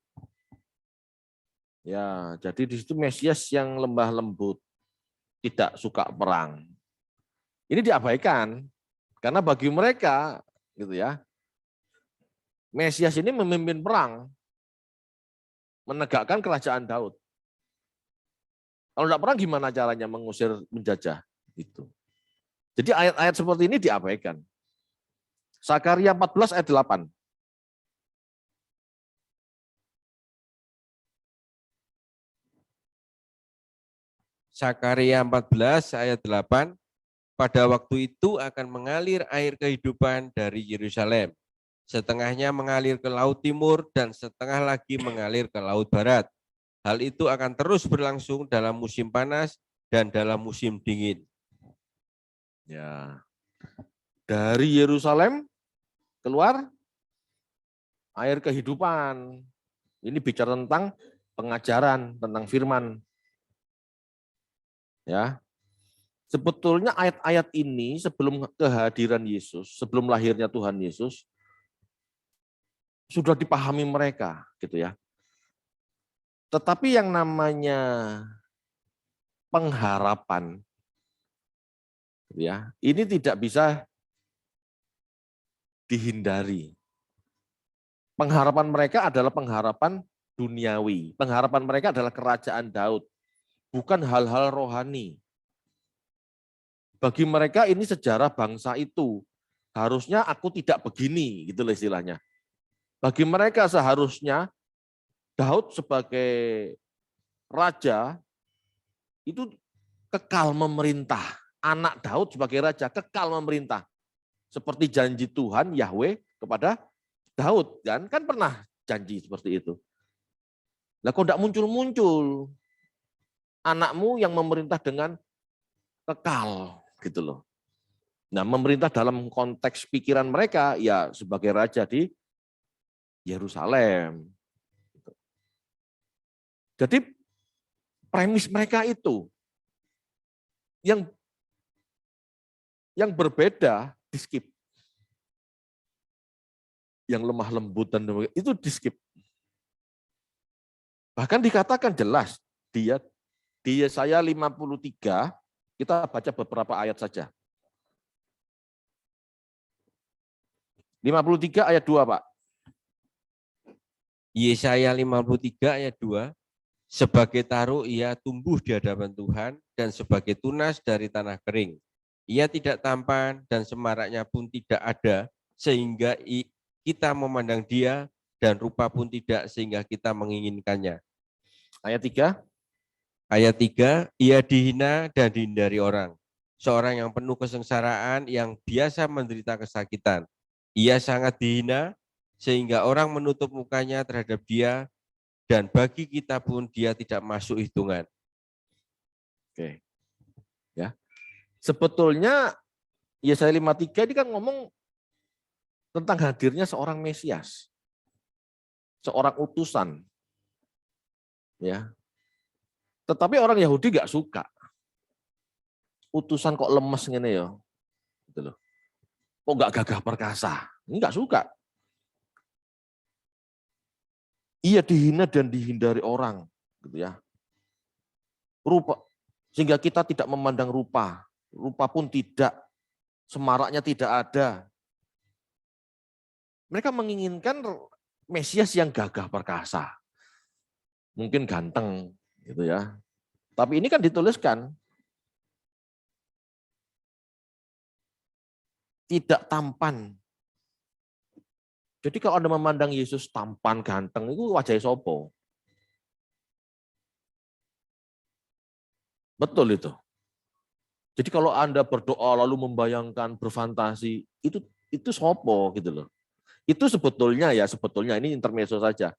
Ya, jadi di situ Mesias yang lembah lembut, tidak suka perang. Ini diabaikan karena bagi mereka, gitu ya, Mesias ini memimpin perang, menegakkan kerajaan Daud. Kalau tidak perang gimana caranya mengusir penjajah? Gitu. Jadi ayat-ayat seperti ini diabaikan. Sakaria 14 ayat 8. Sakaria 14 ayat 8, pada waktu itu akan mengalir air kehidupan dari Yerusalem. Setengahnya mengalir ke laut timur dan setengah lagi mengalir ke laut barat. Hal itu akan terus berlangsung dalam musim panas dan dalam musim dingin. Ya. Dari Yerusalem keluar air kehidupan. Ini bicara tentang pengajaran, tentang firman. Ya. Sebetulnya ayat-ayat ini sebelum kehadiran Yesus, sebelum lahirnya Tuhan Yesus, sudah dipahami mereka, gitu ya. Tetapi yang namanya pengharapan, ya, ini tidak bisa dihindari. Pengharapan mereka adalah pengharapan duniawi. Pengharapan mereka adalah kerajaan Daud, bukan hal-hal rohani. Bagi mereka ini sejarah bangsa itu. Harusnya aku tidak begini, gitu loh istilahnya. Bagi mereka seharusnya Daud sebagai raja itu kekal memerintah. Anak Daud sebagai raja kekal memerintah. Seperti janji Tuhan Yahweh kepada Daud, kan pernah janji seperti itu. Lah kok tidak muncul-muncul anakmu yang memerintah dengan kekal, gitu loh. Nah, memerintah dalam konteks pikiran mereka ya sebagai raja di Yerusalem. Jadi premis mereka itu yang berbeda di skip. Yang lemah lembut dan itu di skip. Bahkan dikatakan jelas dia di Yesaya 53, kita baca beberapa ayat saja. 53 ayat 2, Pak. Yesaya 53 ayat 2, sebagai taruh ia tumbuh di hadapan Tuhan dan sebagai tunas dari tanah kering. Ia tidak tampan dan semaraknya pun tidak ada sehingga kita memandang dia dan rupa pun tidak sehingga kita menginginkannya. Ayat 3. Ayat 3, ia dihina dan dihindari orang. Seorang yang penuh kesengsaraan yang biasa menderita kesakitan. Ia sangat dihina sehingga orang menutup mukanya terhadap dia dan bagi kita pun dia tidak masuk hitungan. Oke. Ya. Sebetulnya Yesaya 53 ini kan ngomong tentang hadirnya seorang Mesias. Seorang utusan. Ya. Tetapi orang Yahudi nggak suka. Utusan kok lemes ngene ya. Gitu loh. Kok nggak gagah perkasa? Ini nggak suka. Ia dihina dan dihindari orang, gitu ya. Rupa sehingga kita tidak memandang rupa. Rupa pun tidak, semaraknya tidak ada. Mereka menginginkan Mesias yang gagah perkasa. Mungkin ganteng, gitu ya. Tapi ini kan dituliskan tidak tampan. Jadi kalau Anda memandang Yesus tampan, ganteng, itu wajah sopo. Betul itu. Jadi kalau Anda berdoa lalu membayangkan, berfantasi, itu sopo gitu loh. Itu sebetulnya ini intermezzo saja.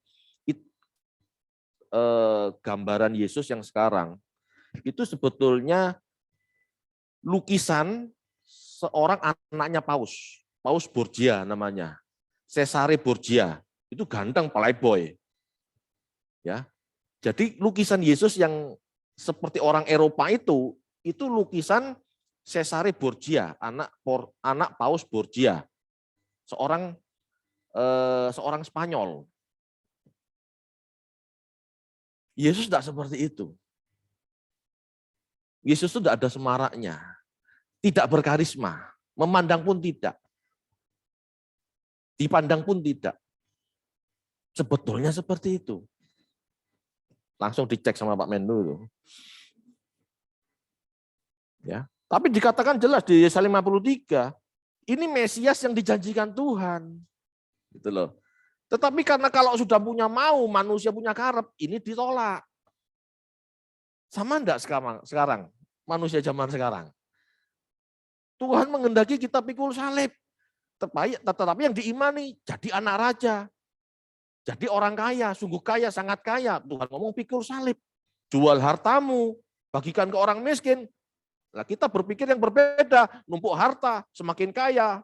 Gambaran Yesus yang sekarang itu sebetulnya lukisan seorang anaknya Paus Borgia namanya, Cesare Borgia, itu ganteng playboy, ya. Jadi lukisan Yesus yang seperti orang Eropa itu lukisan Cesare Borgia, anak Paus Borgia, seorang Spanyol. Yesus tidak seperti itu. Yesus itu tidak ada semaraknya, tidak berkarisma, memandang pun tidak, dipandang pun tidak. Sebetulnya seperti itu. Langsung dicek sama Pak Menlu itu. Ya, tapi dikatakan jelas di Yesaya 53, ini Mesias yang dijanjikan Tuhan. Gitu loh. Tetapi karena kalau sudah punya manusia punya karep, ini ditolak. Sama enggak sekarang? Manusia zaman sekarang. Tuhan menghendaki kita pikul salib. Tetapi yang diimani jadi anak raja. Jadi orang kaya, sungguh kaya, sangat kaya. Tuhan ngomong pikul salib. Jual hartamu, bagikan ke orang miskin. Nah, kita berpikir yang berbeda, numpuk harta, semakin kaya.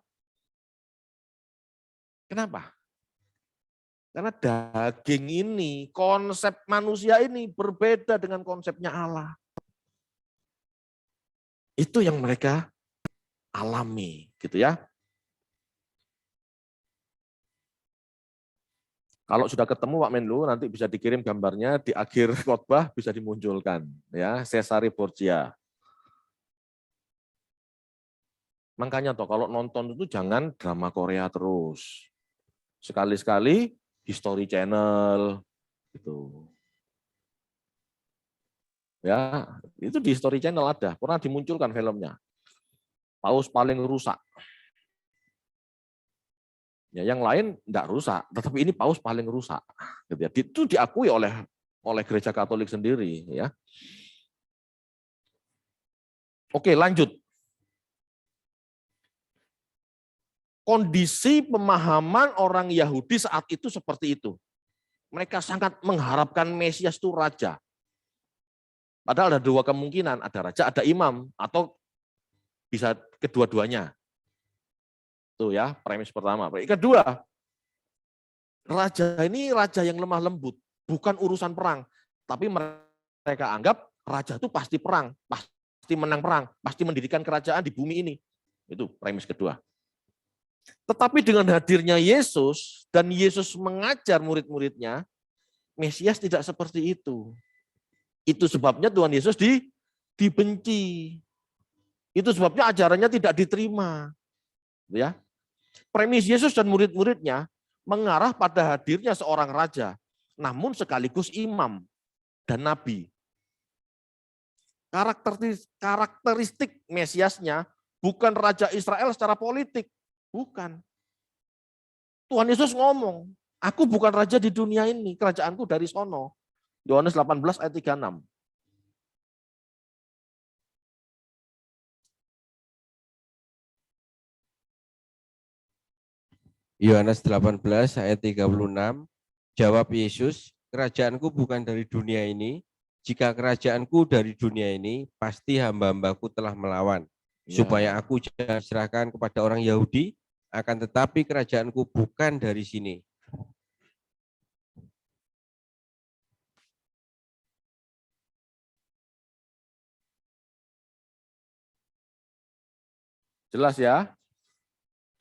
Kenapa? Karena daging ini, konsep manusia ini berbeda dengan konsepnya Allah. Itu yang mereka alami, gitu ya. Kalau sudah ketemu Pak Menlu, nanti bisa dikirim gambarnya di akhir khotbah bisa dimunculkan, ya, Cesare Borgia. Makanya toh kalau nonton itu jangan drama Korea terus. Sekali-sekali History Channel gitu. Ya, itu di History Channel ada, pernah dimunculkan filmnya. Paus paling rusak. Ya, yang lain enggak rusak, tetapi ini paus paling rusak. Gitu ya. Itu diakui oleh Gereja Katolik sendiri, ya. Oke, lanjut. Kondisi pemahaman orang Yahudi saat itu seperti itu. Mereka sangat mengharapkan Mesias itu raja. Padahal ada dua kemungkinan, ada raja, ada imam, atau bisa kedua-duanya. Itu ya, premis pertama. Kedua, raja ini raja yang lemah lembut, bukan urusan perang. Tapi mereka anggap raja itu pasti perang, pasti menang perang, pasti mendirikan kerajaan di bumi ini. Itu premis kedua. Tetapi dengan hadirnya Yesus, dan Yesus mengajar murid-muridnya, Mesias tidak seperti itu. Itu sebabnya Tuhan Yesus dibenci. Itu sebabnya ajarannya tidak diterima. Ya. Premis Yesus dan murid-muridnya mengarah pada hadirnya seorang raja, namun sekaligus imam dan nabi. Karakteristik Mesiasnya bukan raja Israel secara politik, bukan. Tuhan Yesus ngomong, aku bukan raja di dunia ini, kerajaanku dari sono. Yohanes 18 ayat 36. Yohanes 18 ayat 36, jawab Yesus, kerajaanku bukan dari dunia ini. Jika kerajaanku dari dunia ini, pasti hamba-hambaku telah melawan. Supaya aku jangan serahkan kepada orang Yahudi, akan tetapi kerajaanku bukan dari sini. Jelas ya?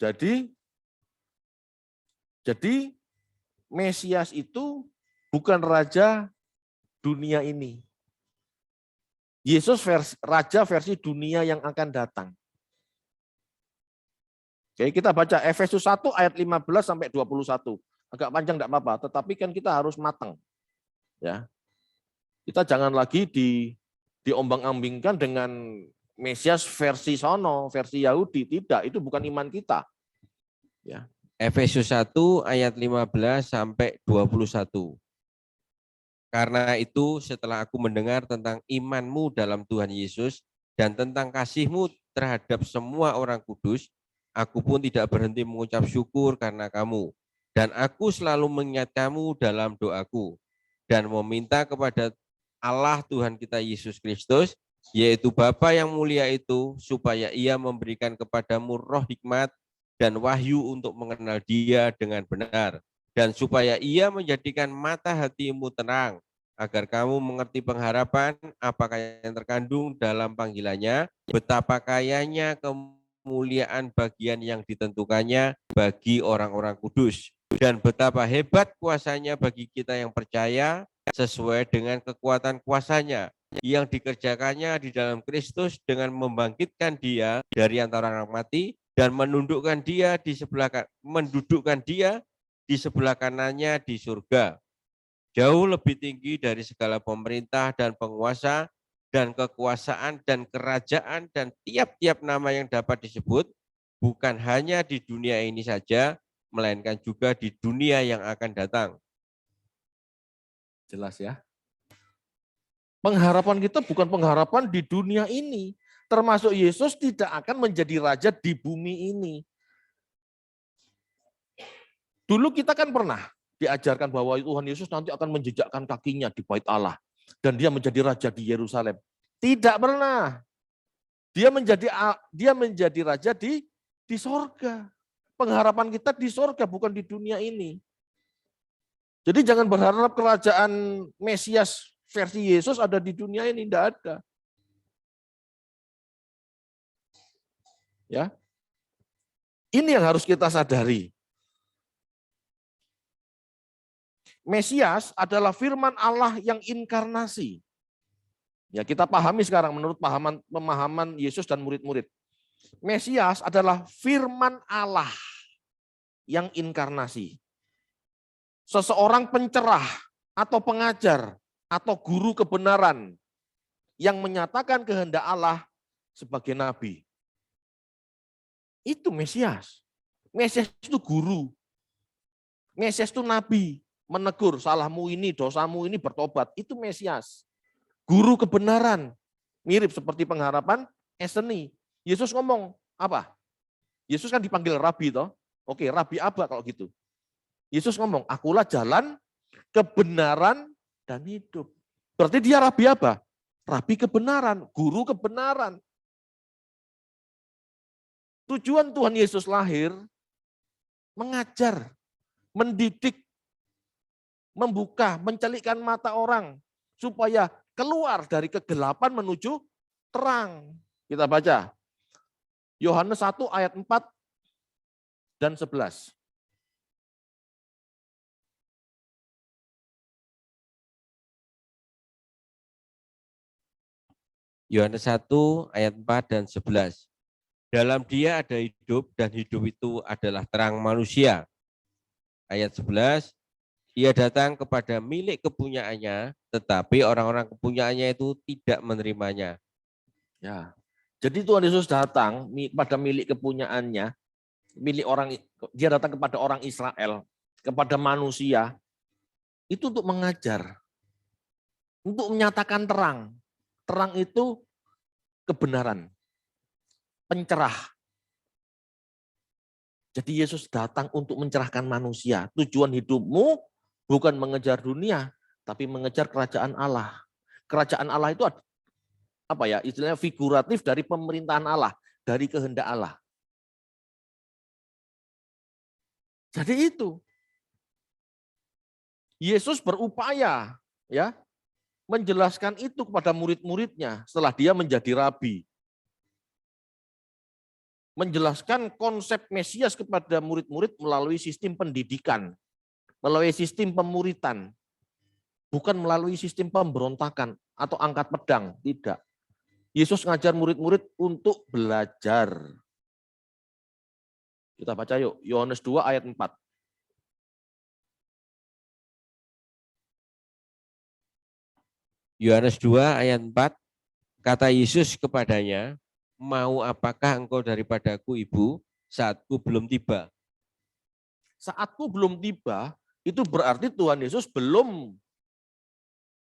Jadi Mesias itu bukan raja dunia ini. Yesus raja versi dunia yang akan datang. Oke, kita baca Efesus 1 ayat 15 sampai 21. Agak panjang enggak apa-apa, tetapi kan kita harus matang. Ya. Kita jangan lagi diombang-ambingkan dengan Mesias versi sono, versi Yahudi. Tidak, itu bukan iman kita. Ya. Efesus 1 ayat 15 sampai 21. Karena itu setelah aku mendengar tentang imanmu dalam Tuhan Yesus dan tentang kasihmu terhadap semua orang kudus, aku pun tidak berhenti mengucap syukur karena kamu. Dan aku selalu mengingat kamu dalam doaku dan meminta kepada Allah Tuhan kita Yesus Kristus, yaitu Bapa yang mulia itu, supaya ia memberikan kepadamu roh hikmat dan wahyu untuk mengenal Dia dengan benar, dan supaya ia menjadikan mata hatimu terang, agar kamu mengerti pengharapan apakah yang terkandung dalam panggilannya, betapa kayanya kemuliaan bagian yang ditentukannya bagi orang-orang kudus, dan betapa hebat kuasanya bagi kita yang percaya, sesuai dengan kekuatan kuasanya yang dikerjakannya di dalam Kristus dengan membangkitkan Dia dari antara orang mati dan mendudukkan dia di sebelah kanannya di surga, jauh lebih tinggi dari segala pemerintah dan penguasa dan kekuasaan dan kerajaan dan tiap-tiap nama yang dapat disebut, bukan hanya di dunia ini saja, melainkan juga di dunia yang akan datang. Jelas ya? Pengharapan kita bukan pengharapan di dunia ini. Termasuk Yesus tidak akan menjadi raja di bumi ini. Dulu kita kan pernah diajarkan bahwa Tuhan Yesus nanti akan menjejakkan kakinya di bait Allah. Dan dia menjadi raja di Yerusalem. Tidak pernah. Dia menjadi raja di sorga. Pengharapan kita di sorga, bukan di dunia ini. Jadi jangan berharap kerajaan Mesias versi Yesus ada di dunia ini, tidak ada. Ya, ini yang harus kita sadari. Mesias adalah firman Allah yang inkarnasi. Ya, kita pahami sekarang menurut pemahaman Yesus dan murid-murid. Mesias adalah firman Allah yang inkarnasi. Seseorang pencerah atau pengajar atau guru kebenaran yang menyatakan kehendak Allah sebagai nabi. Itu Mesias. Mesias itu guru. Mesias itu nabi. Menegur, salahmu ini, dosamu ini, bertobat. Itu Mesias. Guru kebenaran. Mirip seperti pengharapan Eseni. Yesus ngomong, apa? Yesus kan dipanggil Rabi, toh. Oke, Rabi apa kalau gitu? Yesus ngomong, akulah jalan, kebenaran, dan hidup. Berarti dia Rabi apa? Rabi kebenaran, guru kebenaran. Tujuan Tuhan Yesus lahir, mengajar, mendidik, membuka, mencelikkan mata orang, supaya keluar dari kegelapan menuju terang. Kita baca, Yohanes 1 ayat 4 dan 11. Yohanes 1 ayat 4 dan 11. Dalam dia ada hidup dan hidup itu adalah terang manusia. Ayat 11, ia datang kepada milik kepunyaannya, tetapi orang-orang kepunyaannya itu tidak menerimanya. Ya, jadi Tuhan Yesus datang pada milik kepunyaannya, milik orang, dia datang kepada orang Israel, kepada manusia, itu untuk mengajar, untuk menyatakan terang. Terang itu kebenaran, pencerah. Jadi Yesus datang untuk mencerahkan manusia. Tujuan hidupmu bukan mengejar dunia, tapi mengejar kerajaan Allah. Kerajaan Allah itu apa ya? Istilahnya figuratif dari pemerintahan Allah, dari kehendak Allah. Jadi itu. Yesus berupaya ya menjelaskan itu kepada murid-muridnya setelah dia menjadi rabi. Menjelaskan konsep Mesias kepada murid-murid melalui sistem pendidikan, melalui sistem pemuritan, bukan melalui sistem pemberontakan atau angkat pedang, tidak. Yesus ngajar murid-murid untuk belajar. Kita baca yuk, Yohanes 2 ayat 4. Yohanes 2 ayat 4, kata Yesus kepadanya, mau apakah engkau daripadaku, Ibu, saatku belum tiba? Saatku belum tiba, itu berarti Tuhan Yesus belum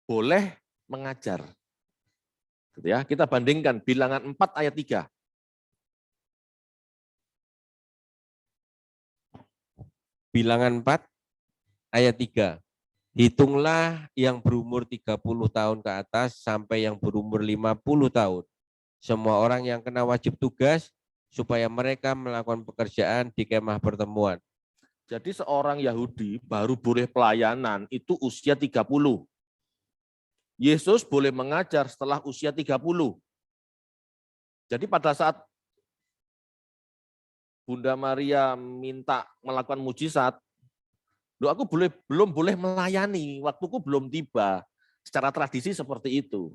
boleh mengajar. Gitu ya, kita bandingkan Bilangan 4 ayat 3. Bilangan 4 ayat 3. Hitunglah yang berumur 30 tahun ke atas sampai yang berumur 50 tahun. Semua orang yang kena wajib tugas supaya mereka melakukan pekerjaan di kemah pertemuan. Jadi seorang Yahudi baru boleh pelayanan itu usia 30. Yesus boleh mengajar setelah usia 30. Jadi pada saat Bunda Maria minta melakukan mujizat, aku belum boleh melayani, waktuku belum tiba. Secara tradisi seperti itu.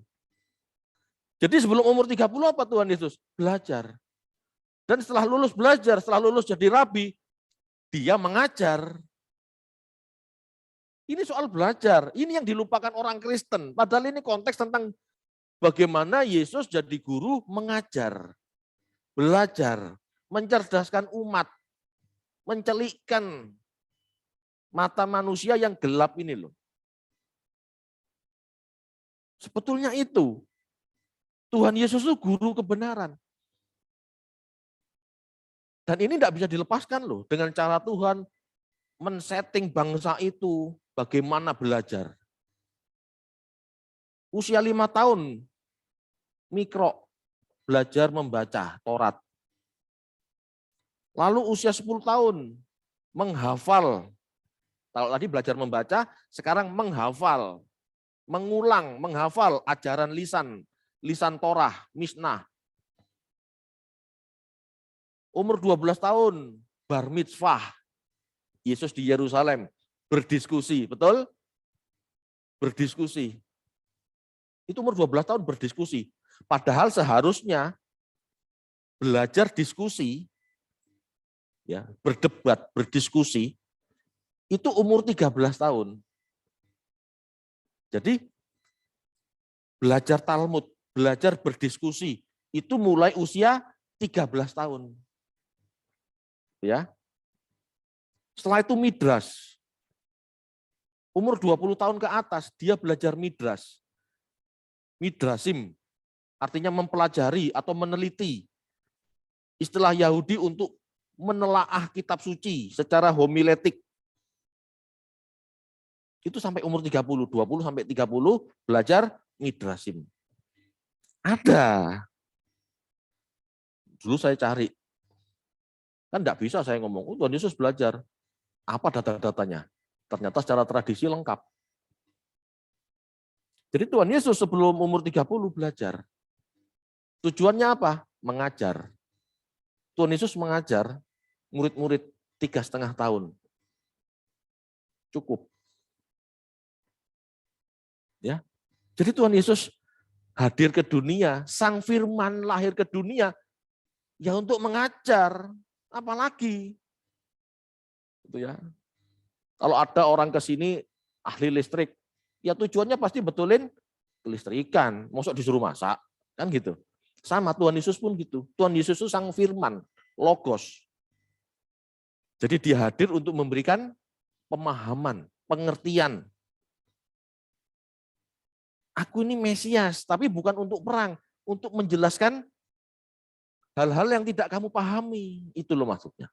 Jadi sebelum umur 30 apa Tuhan Yesus? Belajar. Dan setelah lulus belajar, setelah lulus jadi rabi, dia mengajar. Ini soal belajar, ini yang dilupakan orang Kristen. Padahal ini konteks tentang bagaimana Yesus jadi guru mengajar, belajar, mencerdaskan umat, mencelikkan mata manusia yang gelap ini loh. Sebetulnya itu. Tuhan Yesus itu guru kebenaran. Dan ini tidak bisa dilepaskan loh dengan cara Tuhan men-setting bangsa itu bagaimana belajar. Usia 5 tahun, mikro, belajar membaca Taurat. Lalu usia 10 tahun, menghafal. Kalau tadi belajar membaca, sekarang menghafal. Mengulang, menghafal ajaran lisan Torah, Mishnah. Umur 12 tahun, bar mitzvah. Yesus di Yerusalem, berdiskusi, betul? Berdiskusi. Itu umur 12 tahun berdiskusi. Padahal seharusnya belajar diskusi, ya, berdebat, berdiskusi, itu umur 13 tahun. Jadi belajar Talmud, belajar berdiskusi, itu mulai usia 13 tahun. Ya. Setelah itu midras. Umur 20 tahun ke atas, dia belajar midras. Midrasim, artinya mempelajari atau meneliti. Istilah Yahudi untuk menelaah kitab suci secara homiletik. Itu sampai umur 30, 20 sampai 30 belajar midrasim. Ada. Dulu saya cari. Kan enggak bisa saya ngomong, oh, Tuhan Yesus belajar. Apa data-datanya? Ternyata secara tradisi lengkap. Jadi Tuhan Yesus sebelum umur 30 belajar. Tujuannya apa? Mengajar. Tuhan Yesus mengajar murid-murid 3,5 tahun. Cukup. Ya. Jadi Tuhan Yesus hadir ke dunia, Sang Firman lahir ke dunia, ya untuk mengajar, apalagi. Gitu ya. Kalau ada orang ke sini ahli listrik, ya tujuannya pasti betulin kelistrikan, mosok disuruh masak, kan gitu. Sama Tuhan Yesus pun gitu. Tuhan Yesus itu Sang Firman, Logos. Jadi dia hadir untuk memberikan pemahaman, pengertian. Aku ini Mesias, tapi bukan untuk perang, untuk menjelaskan hal-hal yang tidak kamu pahami. Itu loh maksudnya.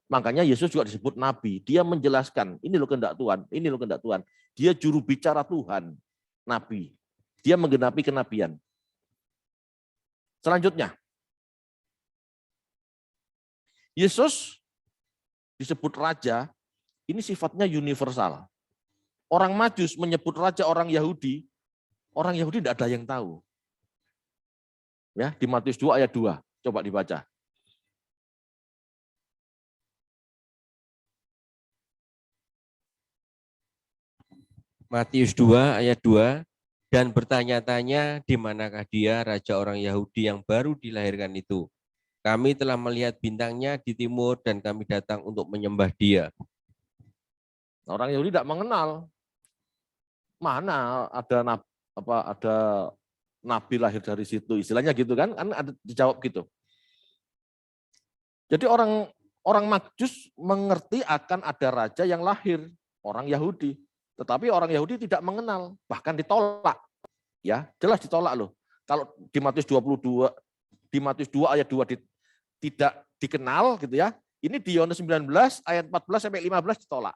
Makanya Yesus juga disebut nabi. Dia menjelaskan, ini loh kehendak Tuhan, ini loh kehendak Tuhan. Dia juru bicara Tuhan, nabi. Dia menggenapi kenabian. Selanjutnya, Yesus disebut raja, ini sifatnya universal. Orang Majus menyebut raja orang Yahudi tidak ada yang tahu. Ya, di Matius 2 ayat 2, coba dibaca. Matius 2 ayat 2, dan bertanya-tanya di manakah dia raja orang Yahudi yang baru dilahirkan itu. Kami telah melihat bintangnya di timur dan kami datang untuk menyembah dia. Orang Yahudi tidak mengenal. Mana ada nabi lahir dari situ, istilahnya gitu kan ada dijawab gitu. Jadi orang Majus mengerti akan ada raja yang lahir, orang Yahudi. Tetapi orang Yahudi tidak mengenal, bahkan ditolak. Ya, jelas ditolak loh. Kalau di Matius 22, di Matius 2 ayat 2 tidak dikenal gitu ya. Ini di Yohanes 19 ayat 14 sampai 15 ditolak.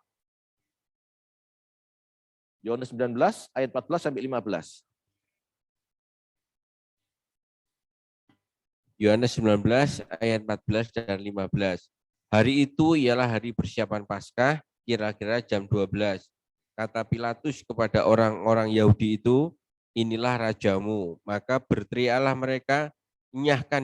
Yohanes 19 ayat 14 sampai 15. Yohanes 19 ayat 14 dan 15. Hari itu ialah hari persiapan Paskah, kira-kira jam 12. Kata Pilatus kepada orang-orang Yahudi itu, inilah rajamu. Maka berteriaklah mereka, enyahkan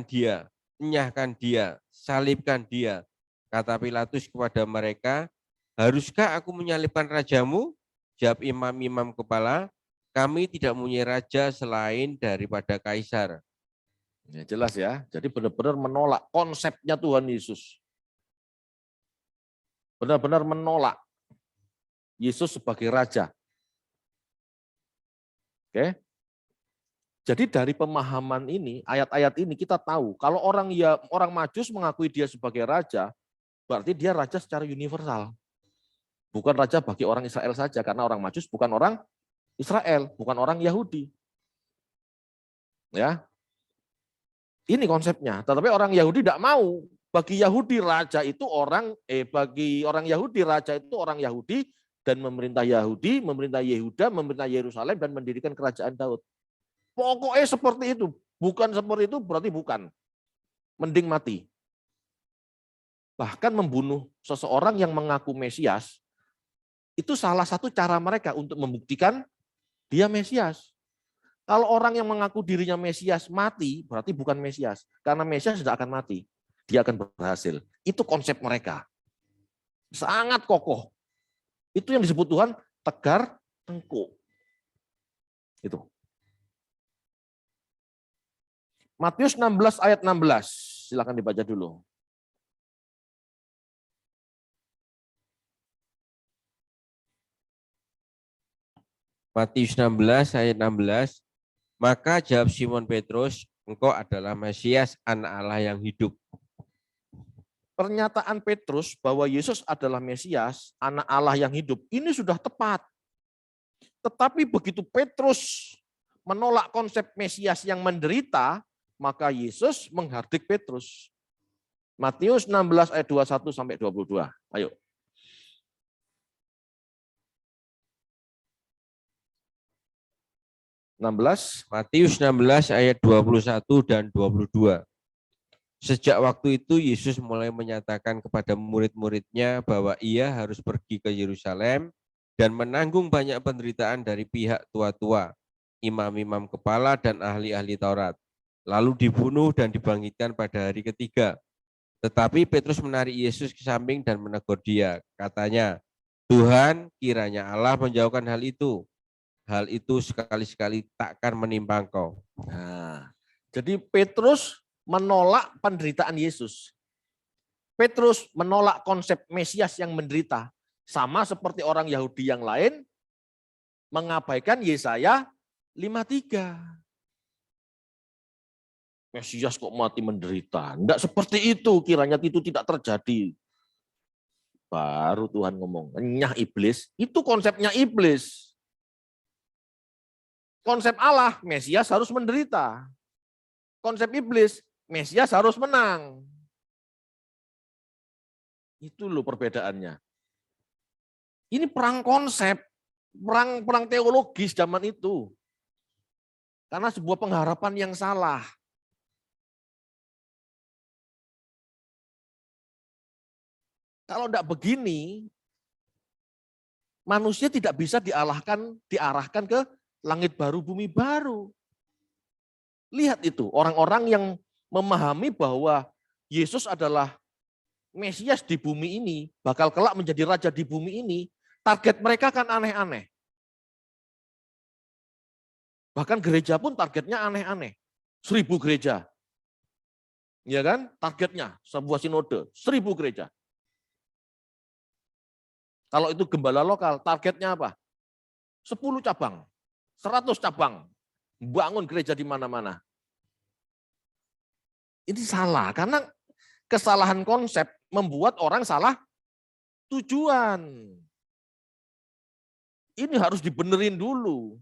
dia, salibkan dia. Kata Pilatus kepada mereka, haruskah aku menyalibkan rajamu? Jawab imam-imam kepala, kami tidak mempunyai raja selain daripada Kaisar. Ya, jelas ya, jadi benar-benar menolak konsepnya Tuhan Yesus. Benar-benar menolak Yesus sebagai raja. Oke. Jadi dari pemahaman ini, ayat-ayat ini kita tahu kalau orang Majus mengakui dia sebagai raja, berarti dia raja secara universal. Bukan raja bagi orang Israel saja, karena orang Majus bukan orang Israel, bukan orang Yahudi. Ya, ini konsepnya. Tetapi orang Yahudi tidak mau. Bagi Yahudi raja itu bagi orang Yahudi raja itu orang Yahudi dan memerintah Yahudi, memerintah Yehuda, memerintah Yerusalem dan mendirikan kerajaan Daud. Pokoknya seperti itu. Bukan seperti itu berarti bukan. Mending mati. Bahkan membunuh seseorang yang mengaku Mesias, itu salah satu cara mereka untuk membuktikan dia Mesias. Kalau orang yang mengaku dirinya Mesias mati, berarti bukan Mesias. Karena Mesias tidak akan mati. Dia akan berhasil. Itu konsep mereka. Sangat kokoh. Itu yang disebut Tuhan tegar tengkuk. Itu. Matius 16 ayat 16. Silakan dibaca dulu. Matius 16 ayat 16. Maka jawab Simon Petrus, engkau adalah Mesias, anak Allah yang hidup. Pernyataan Petrus bahwa Yesus adalah Mesias, anak Allah yang hidup, ini sudah tepat. Tetapi begitu Petrus menolak konsep Mesias yang menderita, maka Yesus menghardik Petrus. Matius 16 ayat 21 sampai 22. Ayo. Matius 16 ayat 21 dan 22. Sejak waktu itu Yesus mulai menyatakan kepada murid-muridnya bahwa ia harus pergi ke Yerusalem dan menanggung banyak penderitaan dari pihak tua-tua, imam-imam kepala dan ahli-ahli Taurat, lalu dibunuh dan dibangkitkan pada hari ketiga. Tetapi Petrus menarik Yesus ke samping dan menegur dia. Katanya, Tuhan, kiranya Allah menjauhkan hal itu. Hal itu sekali-sekali takkan menimpa engkau. Nah, jadi Petrus menolak penderitaan Yesus. Petrus menolak konsep Mesias yang menderita. Sama seperti orang Yahudi yang lain mengabaikan Yesaya 53. Mesias kok mati menderita. Tidak seperti itu, kiranya itu tidak terjadi. Baru Tuhan ngomong, nyah iblis, itu konsepnya iblis. Konsep Allah, Mesias harus menderita. Konsep iblis, Mesias harus menang. Itu loh perbedaannya. Ini perang konsep, perang teologis zaman itu. Karena sebuah pengharapan yang salah. Kalau tidak begini, manusia tidak bisa diarahkan ke langit baru, bumi baru. Lihat itu, orang-orang yang memahami bahwa Yesus adalah Mesias di bumi ini, bakal kelak menjadi raja di bumi ini, target mereka kan aneh-aneh. Bahkan gereja pun targetnya aneh-aneh. 1000 gereja. Ya kan? Targetnya sebuah sinode, 1000 gereja. Kalau itu gembala lokal, targetnya apa? 10 cabang, 100 cabang. Bangun gereja di mana-mana. Ini salah, karena kesalahan konsep membuat orang salah tujuan. Ini harus dibenerin dulu.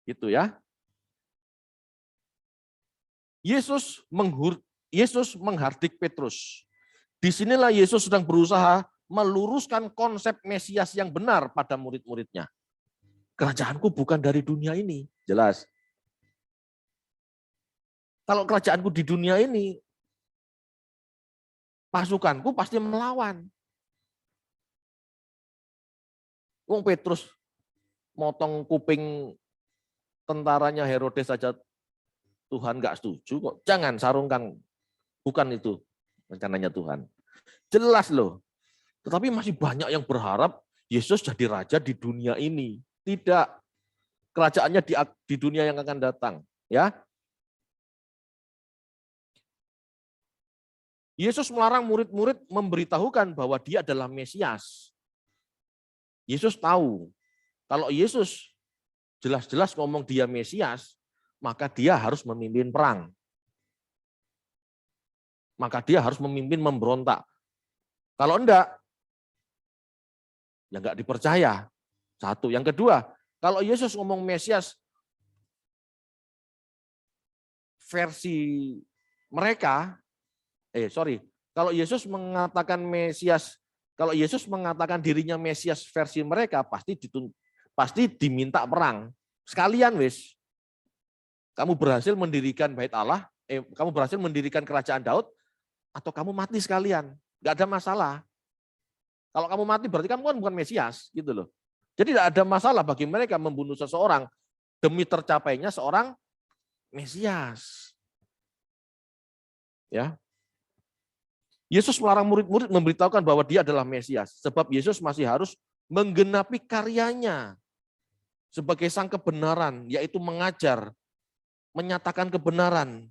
Gitu ya. Yesus menghardik Petrus. Disinilah Yesus sedang berusaha meluruskan konsep Mesias yang benar pada murid-muridnya. Kerajaanku bukan dari dunia ini, jelas. Kalau kerajaanku di dunia ini, pasukanku pasti melawan. Wong Petrus motong kuping tentaranya Herodes saja Tuhan nggak setuju kok. Jangan sarungkan, bukan itu rencananya Tuhan. Jelas loh. Tetapi masih banyak yang berharap Yesus jadi raja di dunia ini. Tidak. Kerajaannya di dunia yang akan datang. Ya. Yesus melarang murid-murid memberitahukan bahwa dia adalah Mesias. Yesus tahu, kalau Yesus jelas-jelas ngomong dia Mesias, maka dia harus memimpin perang. Maka dia harus memimpin memberontak. Kalau enggak, ya enggak dipercaya. Satu. Yang kedua, kalau Yesus ngomong Mesias, versi mereka, kalau Yesus mengatakan Mesias, kalau Yesus mengatakan dirinya Mesias versi mereka, pasti diminta perang. Sekalian wis. Kamu berhasil mendirikan bait Allah, kamu berhasil mendirikan kerajaan Daud, atau kamu mati sekalian. Enggak ada masalah. Kalau kamu mati berarti kamu kan bukan Mesias, gitu loh. Jadi tidak ada masalah bagi mereka membunuh seseorang demi tercapainya seorang Mesias. Ya. Yesus melarang murid-murid memberitahukan bahwa dia adalah Mesias, sebab Yesus masih harus menggenapi karyanya sebagai sang kebenaran, yaitu mengajar, menyatakan kebenaran.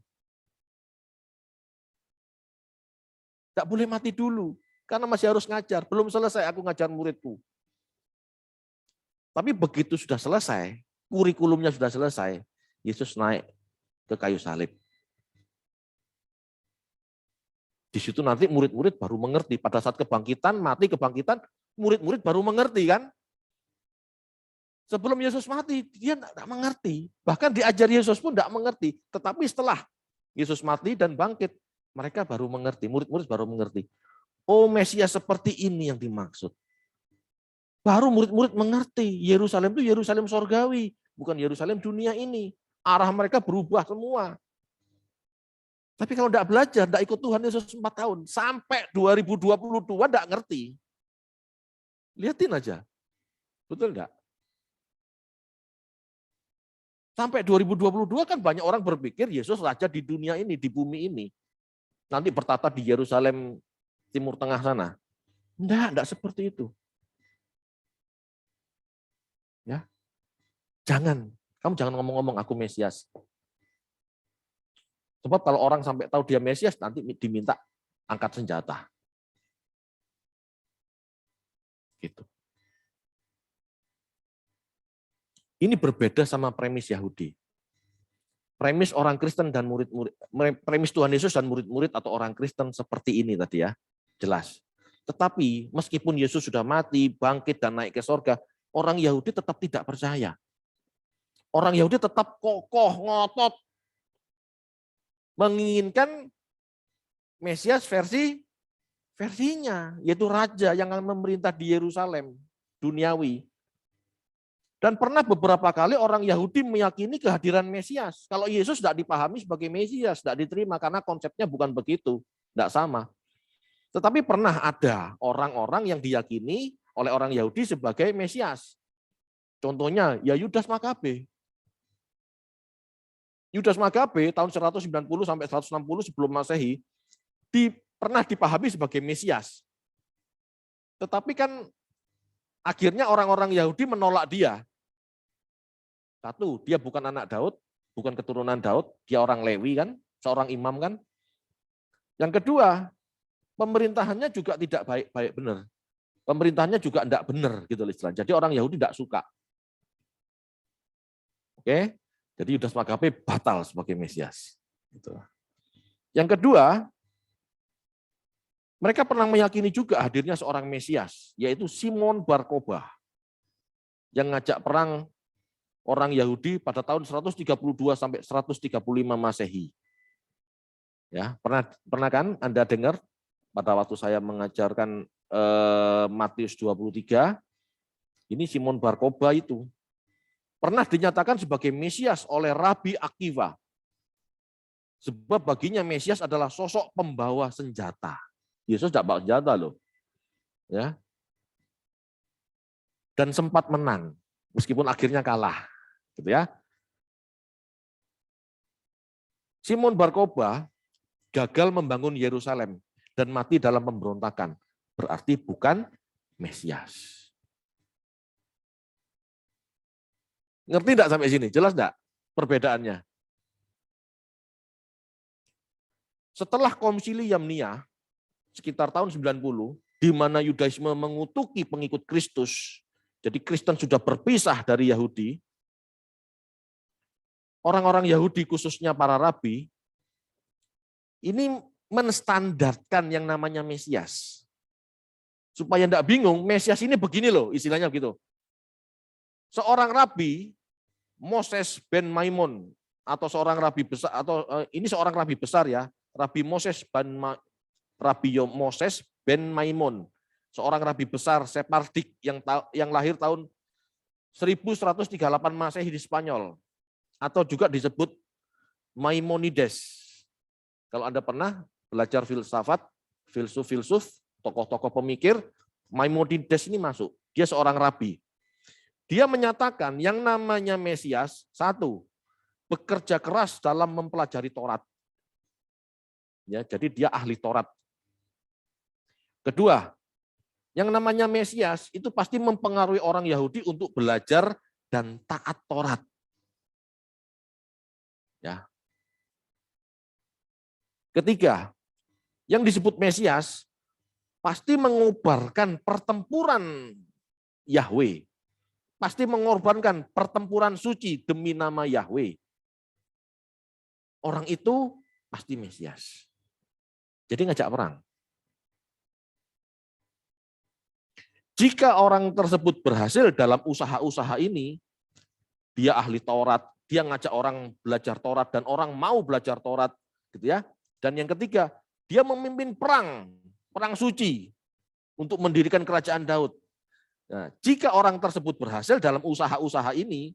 Tidak boleh mati dulu, karena masih harus ngajar. Belum selesai aku ngajar muridku. Tapi begitu sudah selesai, kurikulumnya sudah selesai, Yesus naik ke kayu salib. Di situ nanti murid-murid baru mengerti. Pada saat kebangkitan, kebangkitan, murid-murid baru mengerti kan. Sebelum Yesus mati, dia tidak mengerti. Bahkan diajar Yesus pun tidak mengerti. Tetapi setelah Yesus mati dan bangkit, mereka baru mengerti. Murid-murid baru mengerti. Oh, Mesias seperti ini yang dimaksud. Baru murid-murid mengerti. Yerusalem itu Yerusalem sorgawi, bukan Yerusalem dunia ini. Arah mereka berubah semua. Tapi kalau tidak belajar, tidak ikut Tuhan Yesus 4 tahun, sampai 2022 tidak ngerti. Lihatin aja. Betul enggak? Sampai 2022 kan banyak orang berpikir Yesus raja di dunia ini, di bumi ini. Nanti bertata di Yerusalem Timur Tengah sana. Enggak seperti itu. Ya. Kamu jangan ngomong-ngomong aku Mesias. Sebab kalau orang sampai tahu dia Mesias, nanti diminta angkat senjata. Gitu. Ini berbeda sama premis Yahudi. Premis orang Kristen dan murid-murid, premis Tuhan Yesus dan murid-murid atau orang Kristen seperti ini tadi ya, jelas. Tetapi meskipun Yesus sudah mati, bangkit dan naik ke sorga, orang Yahudi tetap tidak percaya. Orang Yahudi tetap kokoh, ngotot, menginginkan Mesias versinya, yaitu raja yang akan memerintah di Yerusalem, duniawi. Dan pernah beberapa kali orang Yahudi meyakini kehadiran Mesias. Kalau Yesus tidak dipahami sebagai Mesias, tidak diterima karena konsepnya bukan begitu, tidak sama. Tetapi pernah ada orang-orang yang diyakini oleh orang Yahudi sebagai Mesias. Contohnya ya Yudas Makabe. Yudas Makabe tahun 190 sampai 160 sebelum Masehi pernah dipahami sebagai Mesias. Tetapi kan akhirnya orang-orang Yahudi menolak dia. Satu, dia bukan anak Daud, bukan keturunan Daud, dia orang Lewi kan, seorang imam kan. Yang kedua, pemerintahannya juga tidak baik-baik benar. Pemerintahannya juga tidak benar gitu istilahnya. Jadi orang Yahudi tidak suka. Oke, jadi Yudas Makabe batal sebagai Mesias. Gitu. Yang kedua, mereka pernah meyakini juga hadirnya seorang Mesias, yaitu Simon Bar-Kokhba, yang ngajak perang orang Yahudi pada tahun 132 sampai 135 Masehi. Ya, pernah kan Anda dengar pada waktu saya mengajarkan Matius 23, ini Simon Bar-Kokhba itu pernah dinyatakan sebagai Mesias oleh Rabi Akiva. Sebab baginya Mesias adalah sosok pembawa senjata. Yesus tidak bawa senjata loh. Ya. Dan sempat menang, meskipun akhirnya kalah. Gitu ya. Simon Bar-Kokhba gagal membangun Yerusalem dan mati dalam pemberontakan. Berarti bukan Mesias. Ngerti enggak sampai sini? Jelas enggak perbedaannya? Setelah Konsili Yamnia, sekitar tahun 90, di mana Yudaisme mengutuki pengikut Kristus, jadi Kristen sudah berpisah dari Yahudi, orang-orang Yahudi khususnya para rabi, ini menstandarkan yang namanya Mesias. Supaya enggak bingung, Mesias ini begini loh, istilahnya begitu. Seorang rabi, Moses ben Maimon, atau seorang rabi besar, atau ini seorang rabi besar ya, Rabi Moses ben Maimon, seorang rabi besar Separdik yang lahir tahun 1138 Masehi di Spanyol, atau juga disebut Maimonides. Kalau Anda pernah belajar filsafat, filsuf, tokoh-tokoh pemikir, Maimonides ini masuk. Dia seorang rabi. Dia menyatakan yang namanya Mesias, satu, bekerja keras dalam mempelajari Taurat. Ya, jadi dia ahli Taurat. Kedua, yang namanya Mesias itu pasti mempengaruhi orang Yahudi untuk belajar dan taat Taurat. Ya. Ketiga, yang disebut Mesias pasti mengobarkan pertempuran Yahweh. Pasti mengorbankan pertempuran suci demi nama Yahweh. Orang itu pasti Mesias. Jadi ngajak perang. Jika orang tersebut berhasil dalam usaha-usaha ini, dia ahli Taurat, dia ngajak orang belajar Taurat dan orang mau belajar Taurat, gitu ya. Dan yang ketiga, dia memimpin perang suci untuk mendirikan kerajaan Daud. Nah, jika orang tersebut berhasil dalam usaha-usaha ini,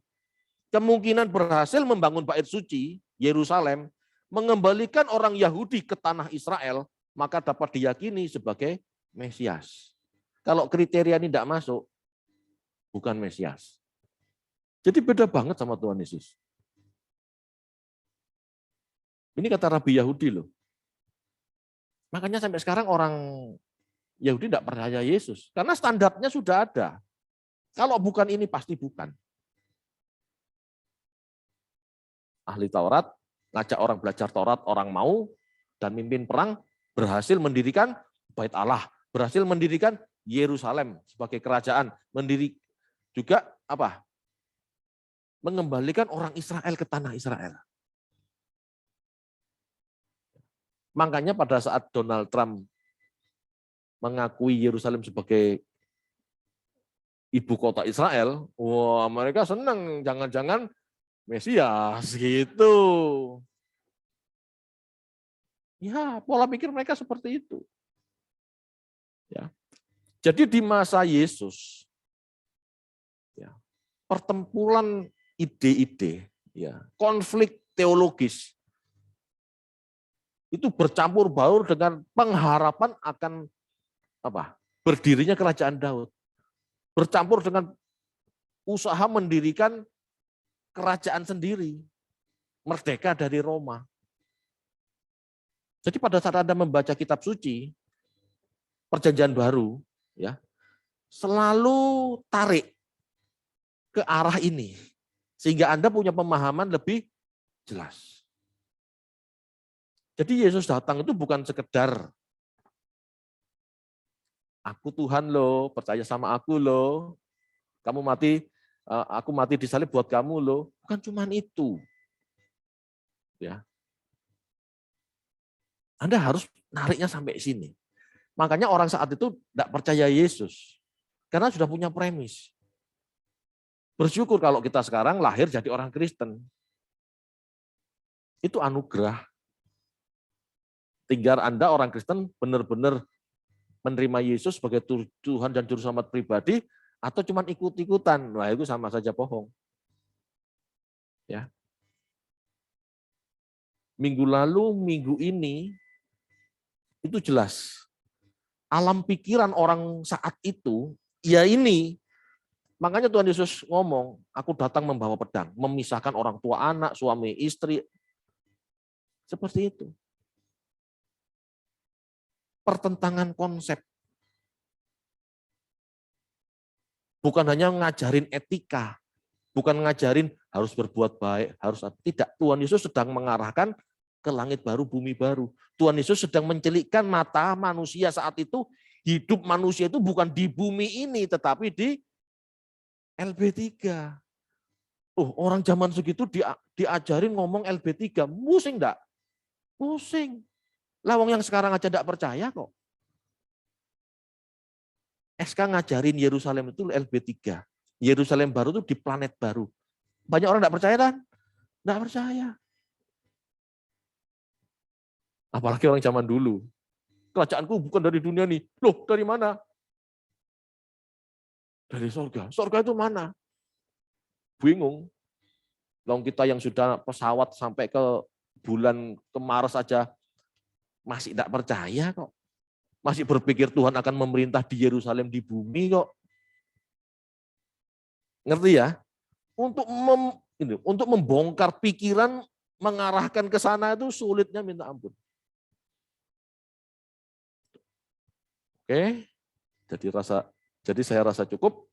kemungkinan berhasil membangun bait suci Yerusalem, mengembalikan orang Yahudi ke tanah Israel, maka dapat diyakini sebagai Mesias. Kalau kriteria ini tidak masuk, bukan Mesias. Jadi beda banget sama Tuhan Yesus. Ini kata Rabi Yahudi loh. Makanya sampai sekarang orang Yahudi tidak percaya Yesus. Karena standarnya sudah ada. Kalau bukan ini pasti bukan. Ahli Taurat, ngajak orang belajar Taurat, orang mau, dan mimpin perang, berhasil mendirikan Bait Allah, berhasil mendirikan Yerusalem sebagai kerajaan, mendiri juga apa? Mengembalikan orang Israel ke tanah Israel. Makanya pada saat Donald Trump mengakui Yerusalem sebagai ibu kota Israel, wah mereka senang, jangan-jangan Mesias gitu. Ya, pola pikir mereka seperti itu. Ya. Jadi di masa Yesus, ya, pertempuran ide-ide, ya, konflik teologis itu bercampur baur dengan pengharapan akan apa? Berdirinya kerajaan Daud. Bercampur dengan usaha mendirikan kerajaan sendiri, merdeka dari Roma. Jadi pada saat Anda membaca kitab suci, Perjanjian Baru, ya, selalu tarik ke arah ini, sehingga Anda punya pemahaman lebih jelas. Jadi Yesus datang itu bukan sekedar aku Tuhan loh, percaya sama aku loh, kamu mati, aku mati di salib buat kamu loh, bukan cuma itu. Ya. Anda harus nariknya sampai sini. Makanya orang saat itu tidak percaya Yesus, karena sudah punya premis. Bersyukur kalau kita sekarang lahir jadi orang Kristen. Itu anugerah. Tinggal Anda orang Kristen benar-benar menerima Yesus sebagai Tuhan dan Juru Selamat pribadi, atau cuma ikut-ikutan. Nah itu sama saja bohong. Ya. Minggu lalu, minggu ini, itu jelas. Alam pikiran orang saat itu, ya ini. Makanya Tuhan Yesus ngomong, aku datang membawa pedang, memisahkan orang tua anak, suami, istri. Seperti itu. Pertentangan konsep. Bukan hanya ngajarin etika, bukan ngajarin harus berbuat baik, harus tidak. Tuhan Yesus sedang mengarahkan ke langit baru, bumi baru. Tuhan Yesus sedang mencelikkan mata manusia saat itu, hidup manusia itu bukan di bumi ini, tetapi di LB3. Orang zaman segitu diajarin ngomong LB3, pusing enggak? Pusing. Lawang yang sekarang aja enggak percaya kok. SK ngajarin Yerusalem itu LB3. Yerusalem baru itu di planet baru. Banyak orang enggak percaya kan? Enggak percaya. Apalagi orang zaman dulu. Kerajaanku bukan dari dunia nih. Loh, dari mana? Dari surga. Surga itu mana? Bingung. Long kita yang sudah pesawat sampai ke bulan, ke Mars saja masih tidak percaya kok. Masih berpikir Tuhan akan memerintah di Yerusalem di bumi kok. Ngerti ya? Untuk membongkar pikiran mengarahkan ke sana itu sulitnya minta ampun. Oke. Jadi saya rasa cukup.